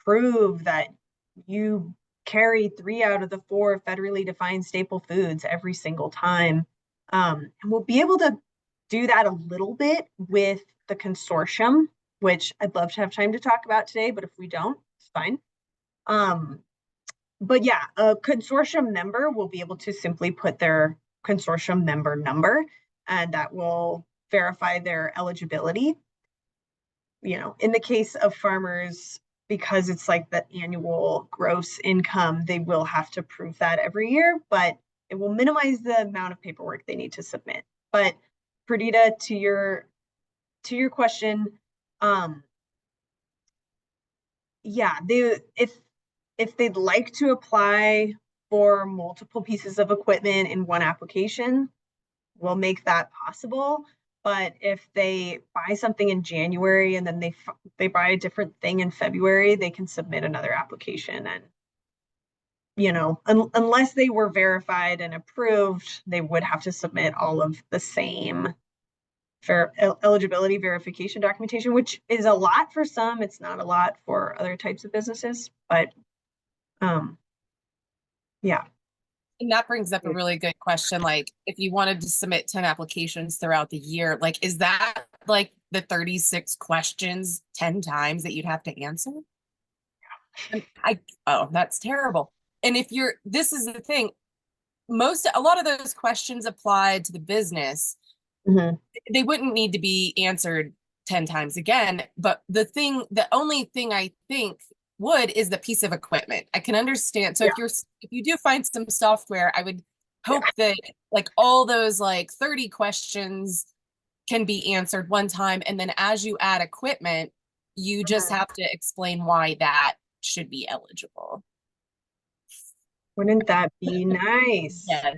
prove that you carry 3 out of the 4 federally defined staple foods every single time. And we'll be able to do that a little bit with the consortium, which I'd love to have time to talk about today, but if we don't, it's fine. But yeah, a consortium member will be able to simply put their consortium member number, and that will verify their eligibility. You know, in the case of farmers, because it's like the annual gross income, they will have to prove that every year, but it will minimize the amount of paperwork they need to submit. But Perdita, to your question, yeah, if they'd like to apply for multiple pieces of equipment in one application, we'll make that possible. But if they buy something in January and then they buy a different thing in February, they can submit another application. And, you know, unless they were verified and approved, they would have to submit all of the same eligibility verification documentation, which is a lot for some. It's not a lot for other types of businesses, but yeah. And that brings up a really good question. Like, if you wanted to submit 10 applications throughout the year, like, is that like the 36 questions 10 times that you'd have to answer? Oh, that's terrible. And if this is the thing, a lot of those questions applied to the business, they wouldn't need to be answered 10 times again. But the only thing I think would is the piece of equipment. I can understand. So if you do find some software, I would hope that like all those like 30 questions can be answered one time. And then as you add equipment, you just have to explain why that should be eligible. Wouldn't that be nice? Yeah.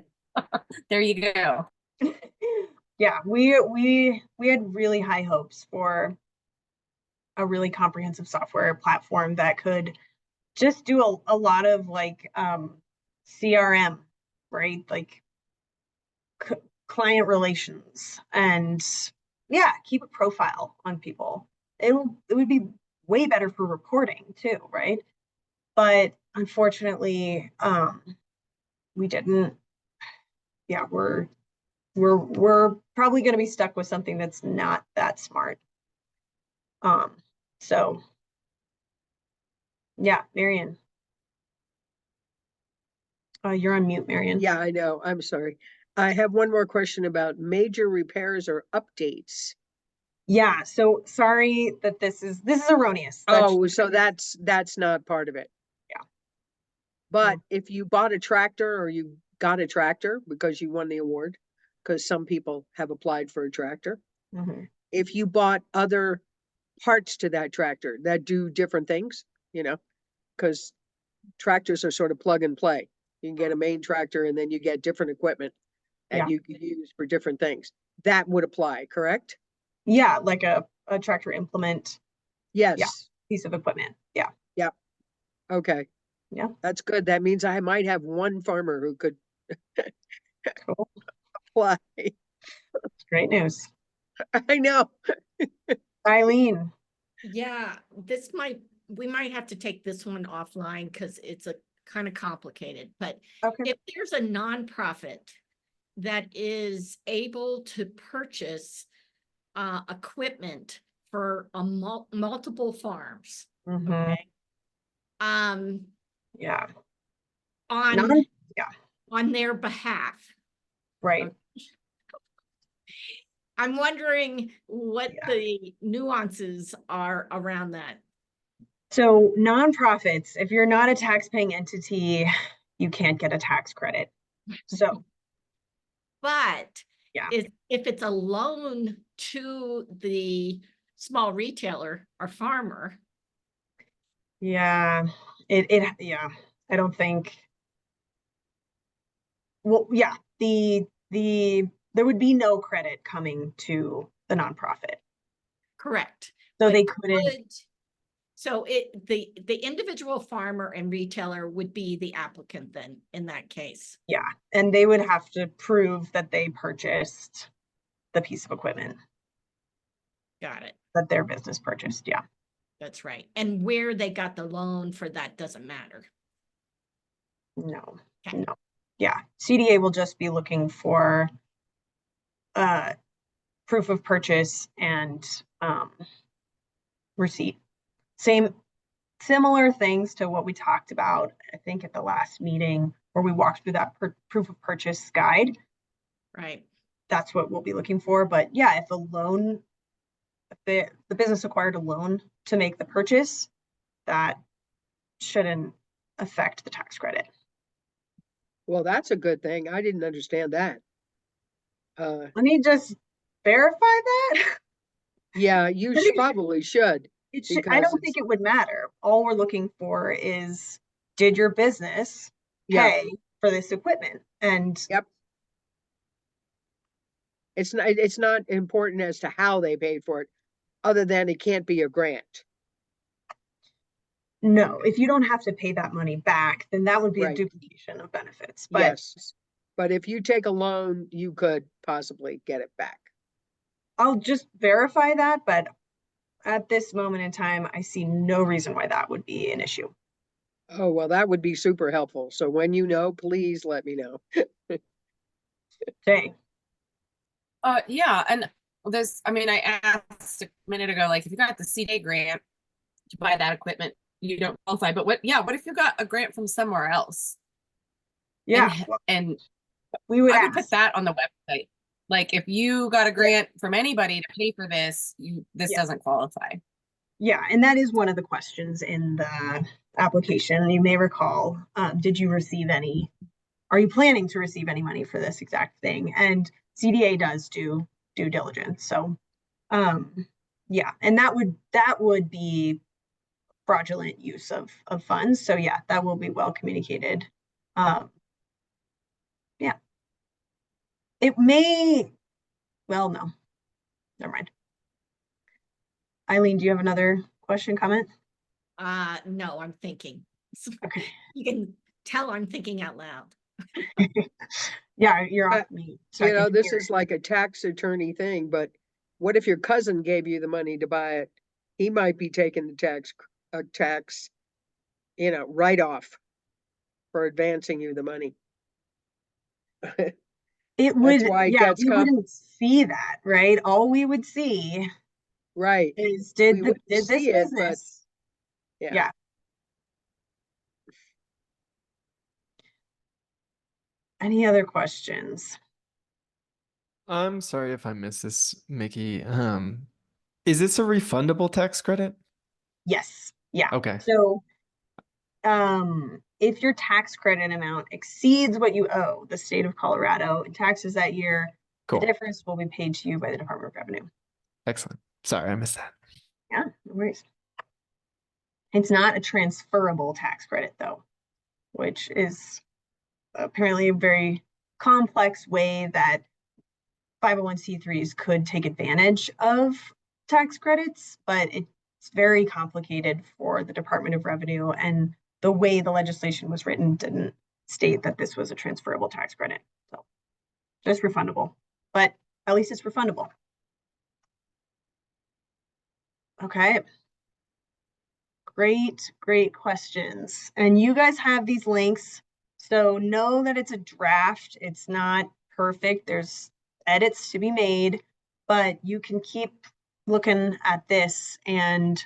There you go. Yeah, we had really high hopes for a really comprehensive software platform that could just do a lot of like CRM, right? Like client relations, and yeah, keep a profile on people. It would be way better for reporting too, right? But unfortunately, we didn't. Yeah, we're probably going to be stuck with something that's not that smart. So yeah, Marion. You're on mute, Marion. Yeah, I know. I'm sorry. I have one more question about major repairs or updates. Yeah, so sorry that this is erroneous. So that's not part of it. Yeah. But if you bought a tractor or you got a tractor because you won the award, because some people have applied for a tractor. If you bought other parts to that tractor that do different things, you know, because tractors are sort of plug and play. You can get a main tractor and then you get different equipment that you can use for different things. That would apply, correct? Yeah, like a tractor implement. Yes. Yeah, piece of equipment. Yeah. Yep. Okay. Yeah. That's good. That means I might have one farmer who could apply. That's great news. I know. Eileen. Yeah, we might have to take this one offline because it's a kind of complicated, but if there's a nonprofit that is able to purchase equipment for multiple farms, okay, yeah, on their behalf, right? I'm wondering what the nuances are around that. So nonprofits, if you're not a tax-paying entity, you can't get a tax credit. So, but if it's a loan to the small retailer or farmer, yeah, I don't think well, yeah, there would be no credit coming to the nonprofit. Correct. So But they it couldn't, would- So the individual farmer and retailer would be the applicant then in that case. yeah, and they would have to prove that they purchased the piece of equipment Got it. that their business purchased, yeah. That's right. And where they got the loan for that doesn't matter. No, Okay. no. Yeah, CDA will just be looking for proof of purchase and receipt. Similar things to what we talked about, I think at the last meeting where we walked through that proof of purchase guide. Right. That's what we'll be looking for. But yeah, if the business acquired a loan to make the purchase, that shouldn't affect the tax credit. Well, that's a good thing. I didn't understand that. Let me just verify that. Yeah, you probably should. I don't think it would matter. All we're looking for is, did your business pay for this equipment? And yep. It's not important as to how they paid for it, other than it can't be a grant. No, if you don't have to pay that money back, then that would be a Right. duplication of benefits. But Yes, but if you take a loan, you could possibly get it back. I'll just verify that, but at this moment in time, I see no reason why that would be an issue. Oh, well, that would be super helpful. So when you know, please let me know. Okay. Yeah, and I asked a minute ago, like if you got the CDA grant to buy that equipment, you don't qualify. But what if you got a grant from somewhere else? Yeah. And we would I would put that on the website. Like if you got a grant from anybody to pay for this, this doesn't qualify. Yeah, and that is one of the questions in the application. You may recall, did you receive any, are you planning to receive any money for this exact thing? And CDA does do due diligence. So yeah, and that would be fraudulent use of funds. So yeah, that will be well communicated. Yeah. It may, well, no, never mind. Eileen, do you have another question, comment? No, I'm thinking. Okay. You can tell I'm thinking out loud. Yeah, you're off mute. You know, this is like a tax attorney thing, but what if your cousin gave you the money to buy it? He might be taking the tax, write off for advancing you the money. It would, why it yeah, gets we wouldn't see that, right? All we would see right is We did this see it, but business, yeah. Any other questions? I'm sorry if I missed this, Mickey. Is this a refundable tax credit? Yes, yeah. Okay. So if your tax credit amount exceeds what you owe the state of Colorado in taxes that year, Cool. the difference will be paid to you by the Department of Revenue. Excellent. Sorry, I missed that. Yeah, no worries. It's not a transferable tax credit though, which is apparently a very complex way that 501c3s could take advantage of tax credits, but it's very complicated for the Department of Revenue, and the way the legislation was written didn't state that this was a transferable tax credit. So just refundable, but at least it's refundable. Okay. Great questions. And you guys have these links. So know that it's a draft. It's not perfect. There's edits to be made, but you can keep looking at this and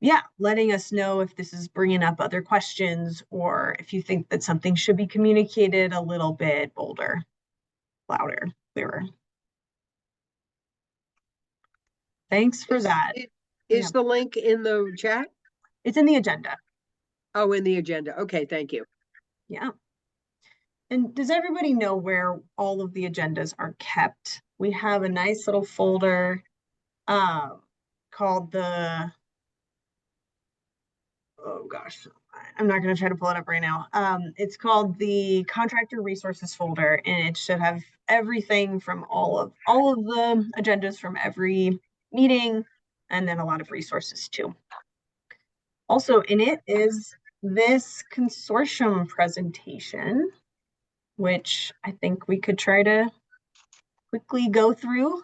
yeah, letting us know if this is bringing up other questions or if you think that something should be communicated a little bit bolder, louder, clearer. Thanks for that. Is the link in the chat? It's in the agenda. Oh, in the agenda. Okay, thank you. Yeah. And does everybody know where all of the agendas are kept? We have a nice little folder called the, oh gosh, I'm not going to try to pull it up right now. It's called the Contractor Resources folder, and it should have everything from all of the agendas from every meeting, and then a lot of resources too. Also in it is this consortium presentation, which I think we could try to quickly go through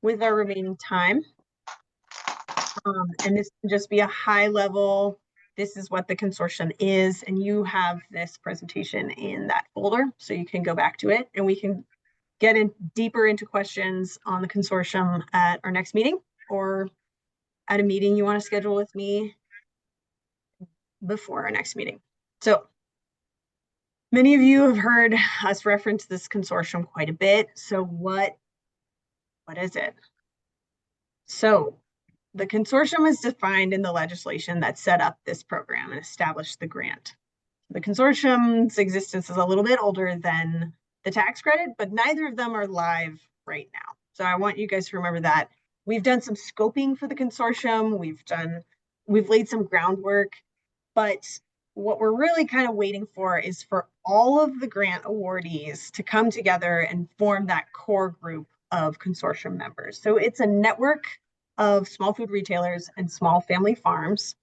with our remaining time. And this can just be a high level, this is what the consortium is, and you have this presentation in that folder, so you can go back to it, and we can get in deeper into questions on the consortium at our next meeting, or at a meeting you want to schedule with me before our next meeting. So many of you have heard us reference this consortium quite a bit. So what is it? So the consortium is defined in the legislation that set up this program and established the grant. The consortium's existence is a little bit older than the tax credit, but neither of them are live right now. So I want you guys to remember that. We've done some scoping for the consortium. We've laid some groundwork, but what we're really kind of waiting for is for all of the grant awardees to come together and form that core group of consortium members. So it's a network of small food retailers and small family farms.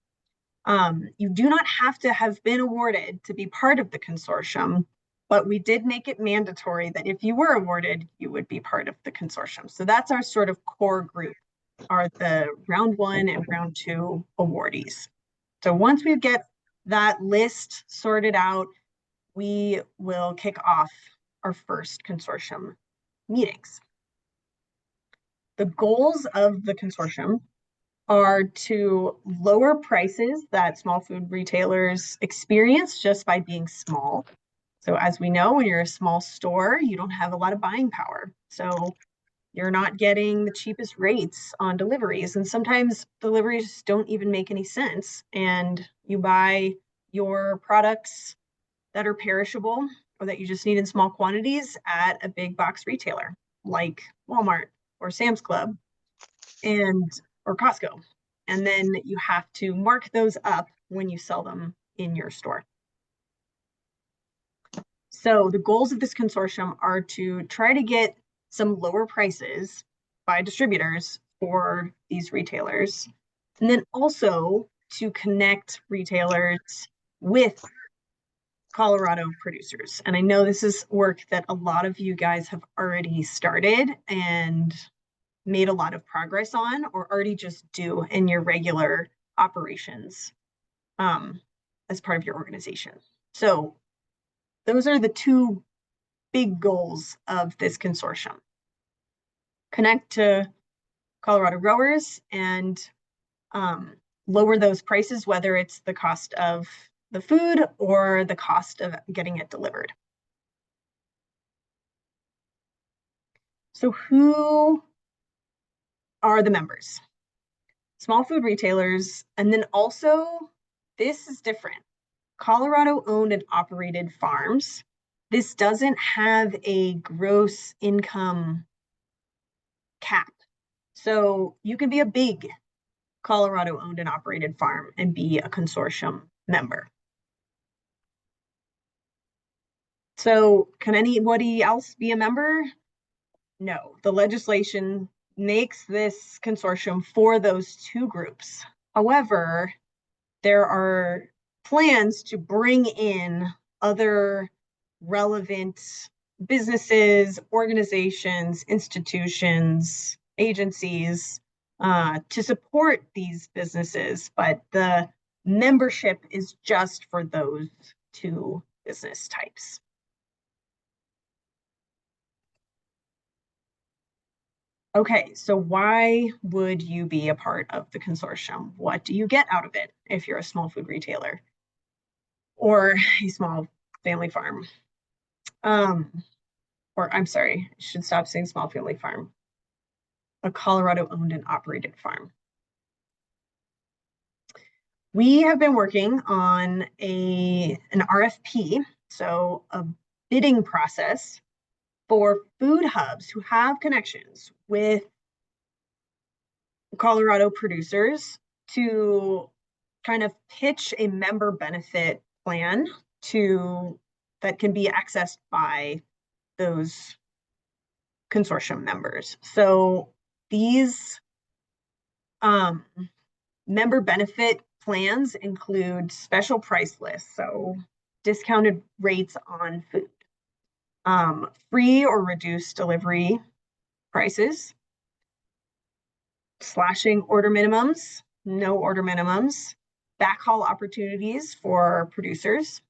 You do not have to have been awarded to be part of the consortium, but we did make it mandatory that if you were awarded, you would be part of the consortium. So that's our sort of core group, are the round 1 and round 2 awardees. So once we get that list sorted out, we will kick off our first consortium meetings. The goals of the consortium are to lower prices that small food retailers experience just by being small. So as we know, when you're a small store, you don't have a lot of buying power. So you're not getting the cheapest rates on deliveries. And sometimes deliveries don't even make any sense. And you buy your products that are perishable or that you just need in small quantities at a big box retailer like Walmart or Sam's Club or Costco. And then you have to mark those up when you sell them in your store. So the goals of this consortium are to try to get some lower prices by distributors for these retailers, and then also to connect retailers with Colorado producers. And I know this is work that a lot of you guys have already started and made a lot of progress on, or already just do in your regular operations as part of your organization. So those are the two big goals of this consortium. Connect to Colorado growers and lower those prices, whether it's the cost of the food or the cost of getting it delivered. So who are the members? Small food retailers, and then also, this is different, Colorado owned and operated farms. This doesn't have a gross income cap. So you can be a big Colorado owned and operated farm and be a consortium member. So can anybody else be a member? No, the legislation makes this consortium for those two groups. However, there are plans to bring in other relevant businesses, organizations, institutions, agencies to support these businesses, but the membership is just for those two business types. Okay, so why would you be a part of the consortium? What do you get out of it if you're a small food retailer or a small family farm? Or I'm sorry, I should stop saying small family farm. A Colorado owned and operated farm. We have been working on an RFP, so a bidding process for food hubs who have connections with Colorado producers to kind of pitch a member benefit plan that can be accessed by those consortium members. So these member benefit plans include special price lists, so discounted rates on food, free or reduced delivery prices, slashing order minimums, no order minimums, backhaul opportunities for producers,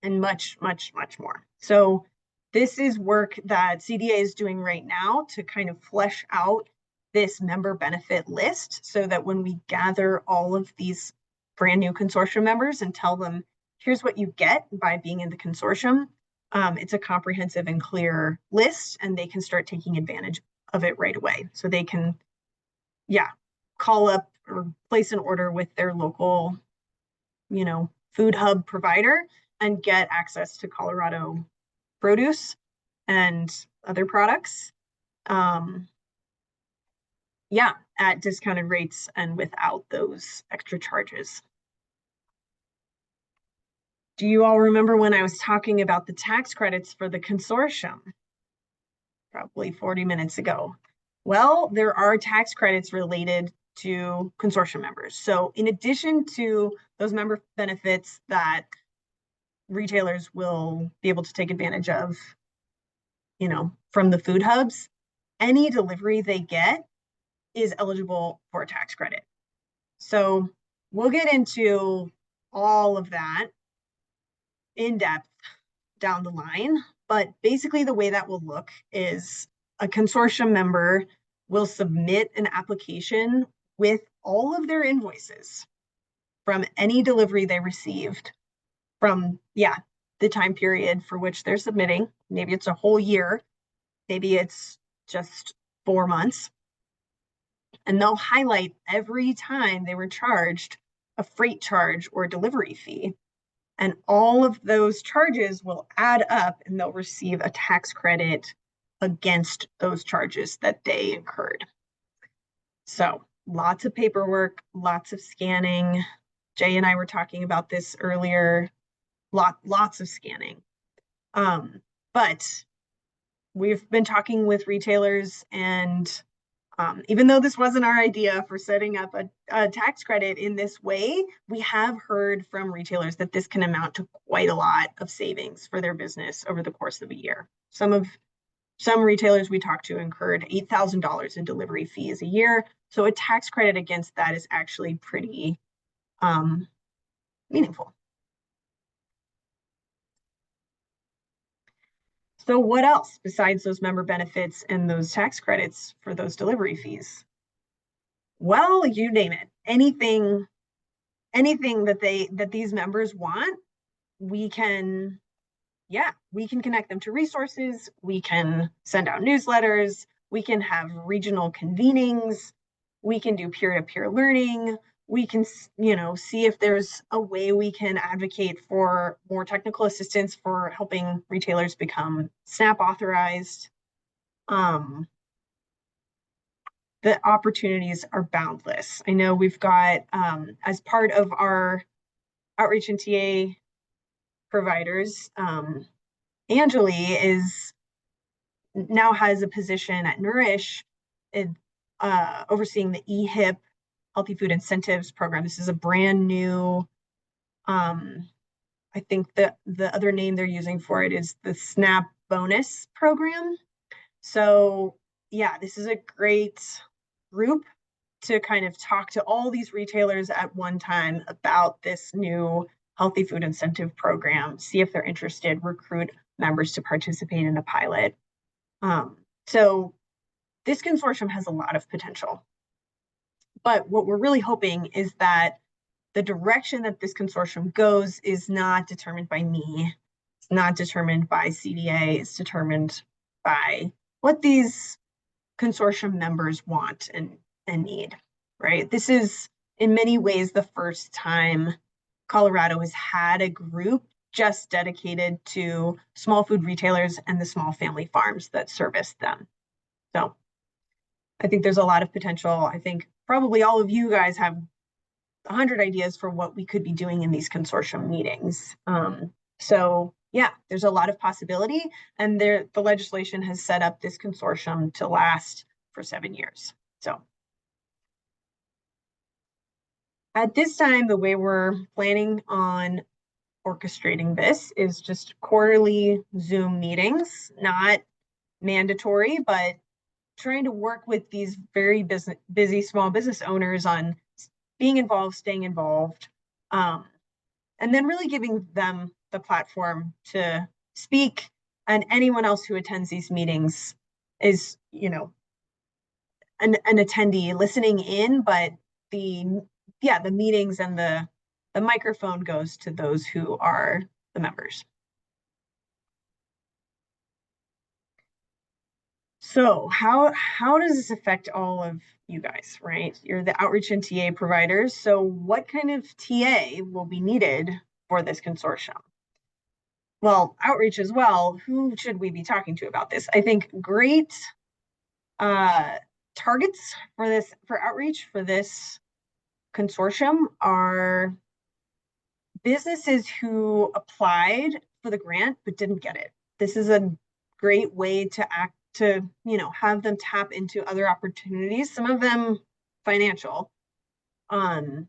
and much, much, much more. So this is work that CDA is doing right now to kind of flesh out this member benefit list so that when we gather all of these brand new consortium members and tell them, here's what you get by being in the consortium, it's a comprehensive and clear list, and they can start taking advantage of it right away. So they can, call up or place an order with their local, food hub provider and get access to Colorado produce and other products. At discounted rates and without those extra charges. Do you all remember when I was talking about the tax credits for the consortium? Probably 40 minutes ago. Well, there are tax credits related to consortium members. So in addition to those member benefits that retailers will be able to take advantage of, from the food hubs, any delivery they get is eligible for a tax credit. So we'll get into all of that in depth down the line, but basically the way that will look is a consortium member will submit an application with all of their invoices from any delivery they received from, the time period for which they're submitting. Maybe it's a whole year, maybe it's just 4 months. And they'll highlight every time they were charged a freight charge or delivery fee. And all of those charges will add up and they'll receive a tax credit against those charges that they incurred. So lots of paperwork, lots of scanning. Jay and I were talking about this earlier, lots of scanning. But we've been talking with retailers, and even though this wasn't our idea for setting up a tax credit in this way, we have heard from retailers that this can amount to quite a lot of savings for their business over the course of a year. Some retailers we talked to incurred $8,000 in delivery fees a year. So a tax credit against that is actually pretty meaningful. So what else besides those member benefits and those tax credits for those delivery fees? Well, you name it. Anything that these members want, we can connect them to resources. We can send out newsletters. We can have regional convenings. We can do peer-to-peer learning. We can, see if there's a way we can advocate for more technical assistance for helping retailers become SNAP authorized. The opportunities are boundless. I know we've got, as part of our outreach and TA providers, Angeli now has a position at Nourish overseeing the EHIP Healthy Food Incentives Program. This is a brand new, I think the other name they're using for it is the SNAP bonus program. So this is a great group to kind of talk to all these retailers at one time about this new healthy food incentive program, see if they're interested, recruit members to participate in a pilot. So this consortium has a lot of potential. But what we're really hoping is that the direction that this consortium goes is not determined by me. It's not determined by CDA. It's determined by what these consortium members want and need, right? This is in many ways the first time Colorado has had a group just dedicated to small food retailers and the small family farms that service them. So I think there's a lot of potential. I think probably all of you guys have 100 ideas for what we could be doing in these consortium meetings. So yeah, there's a lot of possibility, and the legislation has set up this consortium to last for 7 years. So at this time, the way we're planning on orchestrating this is just quarterly Zoom meetings, not mandatory, but trying to work with these very busy small business owners on being involved, staying involved, and then really giving them the platform to speak. And anyone else who attends these meetings is, you know, an attendee listening in, but the meetings and the microphone goes to those who are the members. So how does this affect all of you guys, right? You're the outreach and TA providers. So what kind of TA will be needed for this consortium? Well, outreach as well. Who should we be talking to about this? I think great targets for outreach for this consortium are businesses who applied for the grant but didn't get it. This is a great way to have them tap into other opportunities, some of them financial, to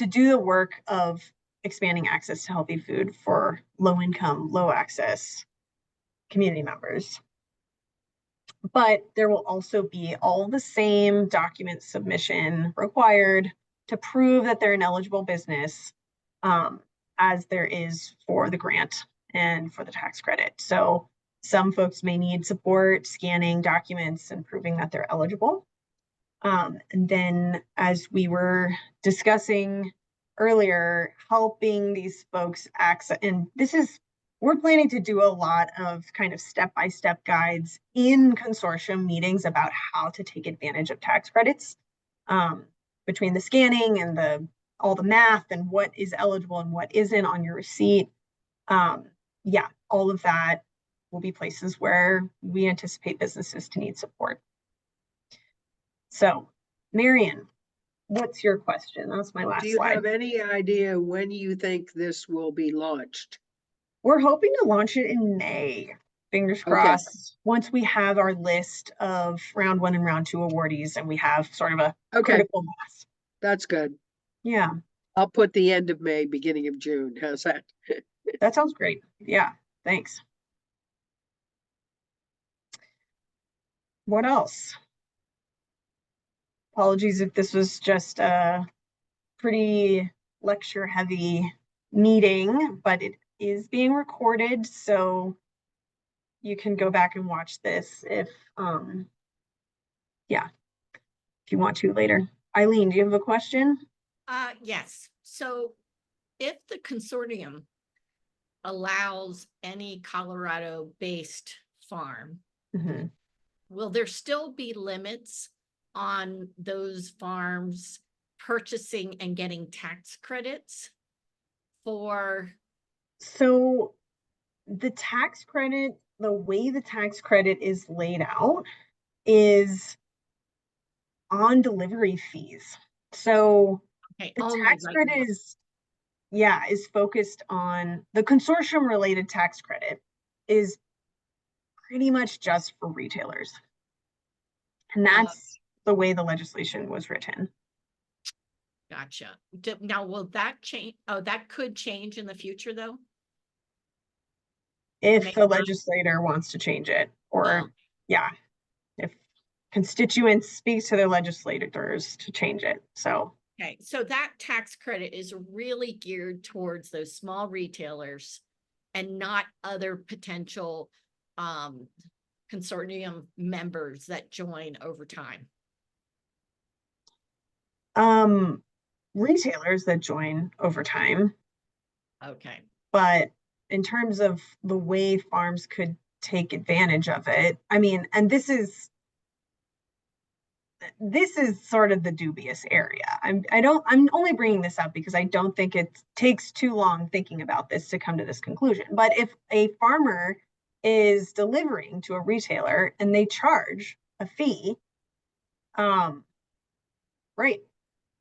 do the work of expanding access to healthy food for low income, low access community members. But there will also be all the same document submission required to prove that they're an eligible business, as there is for the grant and for the tax credit. So some folks may need support scanning documents and proving that they're eligible. And then, as we were discussing earlier, helping these folks access, and we're planning to do a lot of kind of step-by-step guides in consortium meetings about how to take advantage of tax credits, between the scanning and all the math and what is eligible and what isn't on your receipt. All of that will be places where we anticipate businesses to need support. So, Marion, what's your question? That's my last slide. Do you have any idea when you think this will be launched? We're hoping to launch it in May. Fingers crossed. Once we have our list of round 1 and round 2 awardees, and we have sort of a critical mass. That's good. Yeah. I'll put the end of May, beginning of June. How's that? That sounds great. Yeah, thanks. What else? Apologies if this was just a pretty lecture heavy meeting, but it is being recorded, so you can go back and watch this if you want to later. Eileen, do you have a question? Yes. So if the consortium allows any Colorado-based farm, will there still be limits on those farms purchasing and getting tax credits for? So the tax credit, the way the tax credit is laid out is on delivery fees. So the tax credit is focused on the consortium related tax credit is pretty much just for retailers. And that's the way the legislation was written. Gotcha. Now, will that change? Oh, that could change in the future, though? If the legislator wants to change it, or if constituents speak to their legislators to change it. So okay, so that tax credit is really geared towards those small retailers and not other potential consortium members that join over time. Retailers that join over time. Okay. But in terms of the way farms could take advantage of it, I mean, and this is sort of the dubious area. I'm only bringing this up because I don't think it takes too long thinking about this to come to this conclusion. But if a farmer is delivering to a retailer and they charge a fee, right,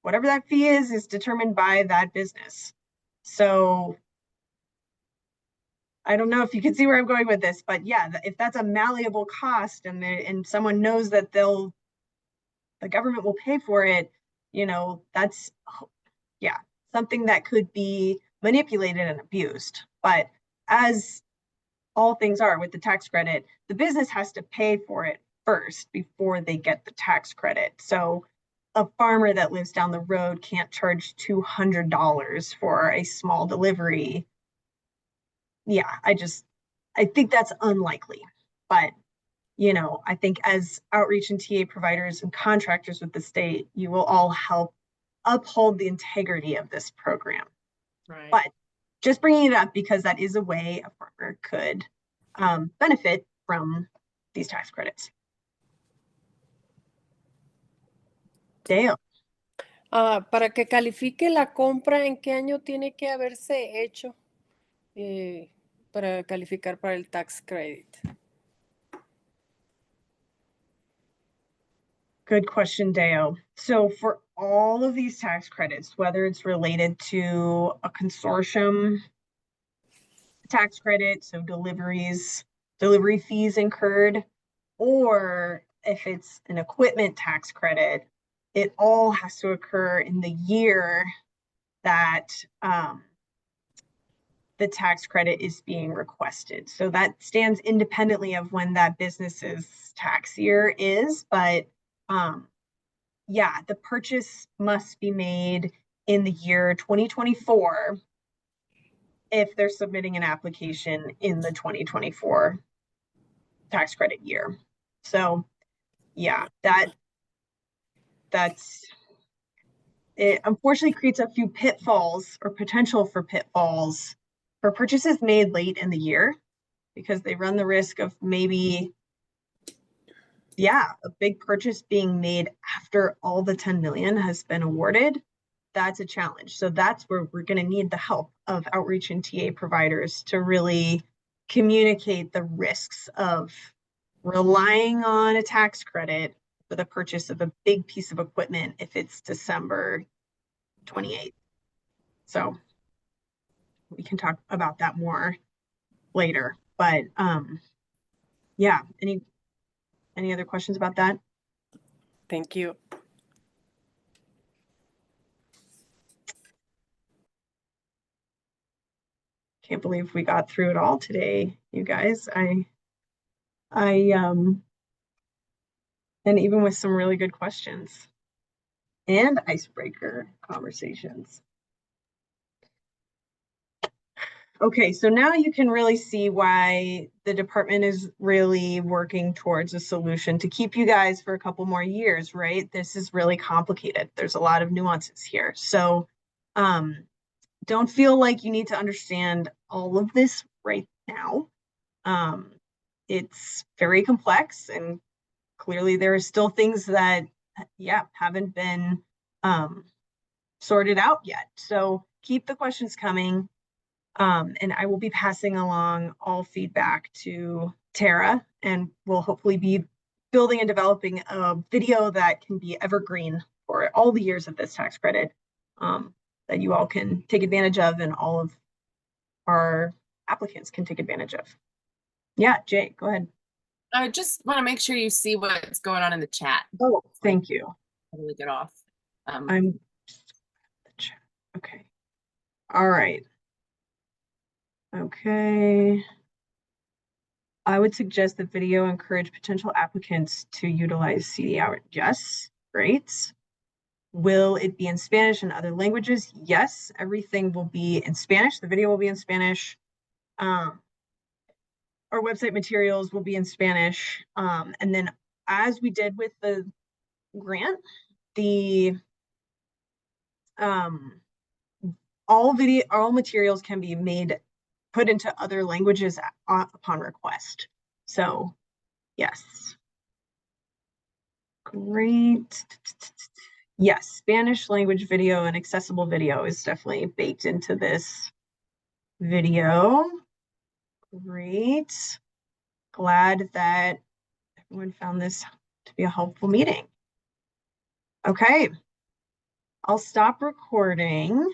whatever that fee is determined by that business. So I don't know if you can see where I'm going with this, but yeah, if that's a malleable cost and someone knows that the government will pay for it, you know, that's, yeah, something that could be manipulated and abused. But as all things are with the tax credit, the business has to pay for it first before they get the tax credit. So a farmer that lives down the road can't charge $200 for a small delivery. Yeah, I think that's unlikely. But, you know, I think as outreach and TA providers and contractors with the state, you will all help uphold the integrity of this program. Right. But just bringing it up because that is a way a farmer could benefit from these tax credits. Dale. Para que califique la compra, ¿en qué año tiene que haberse hecho para calificar para el tax credit? Good question, Deo. So for all of these tax credits, whether it's related to a consortium tax credit, so delivery fees incurred, or if it's an equipment tax credit, it all has to occur in the year that the tax credit is being requested. So that stands independently of when that business's tax year is, but yeah, the purchase must be made in the year 2024 if they're submitting an application in the 2024 tax credit year. So yeah, that's it. Unfortunately creates a few pitfalls or potential for pitfalls for purchases made late in the year, because they run the risk of maybe, yeah, a big purchase being made after all the 10 million has been awarded. That's a challenge. So that's where we're going to need the help of outreach and TA providers to really communicate the risks of relying on a tax credit for the purchase of a big piece of equipment if it's December 28th. So we can talk about that more later. But yeah, any other questions about that? Thank you. Can't believe we got through it all today, you guys. And even with some really good questions and icebreaker conversations. Okay, so now you can really see why the department is really working towards a solution to keep you guys for a couple more years, right? This is really complicated. There's a lot of nuances here. So don't feel like you need to understand all of this right now. It's very complex, and clearly there are still things that, yeah, haven't been sorted out yet. So keep the questions coming. And I will be passing along all feedback to Tara, and we'll hopefully be building and developing a video that can be evergreen for all the years of this tax credit, that you all can take advantage of and all of our applicants can take advantage of. Yeah, Jay, go ahead. I just want to make sure you see what's going on in the chat. Oh, thank you. Really get off. I'm okay. All right. Okay. I would suggest the video encourage potential applicants to utilize CD hour. Yes, great. Will it be in Spanish and other languages? Yes, everything will be in Spanish. The video will be in Spanish. Our website materials will be in Spanish. And then as we did with the grant, all materials can be put into other languages upon request. So yes. Great. Yes, Spanish language video and accessible video is definitely baked into this video. Great. Glad that everyone found this to be a helpful meeting. Okay. I'll stop recording.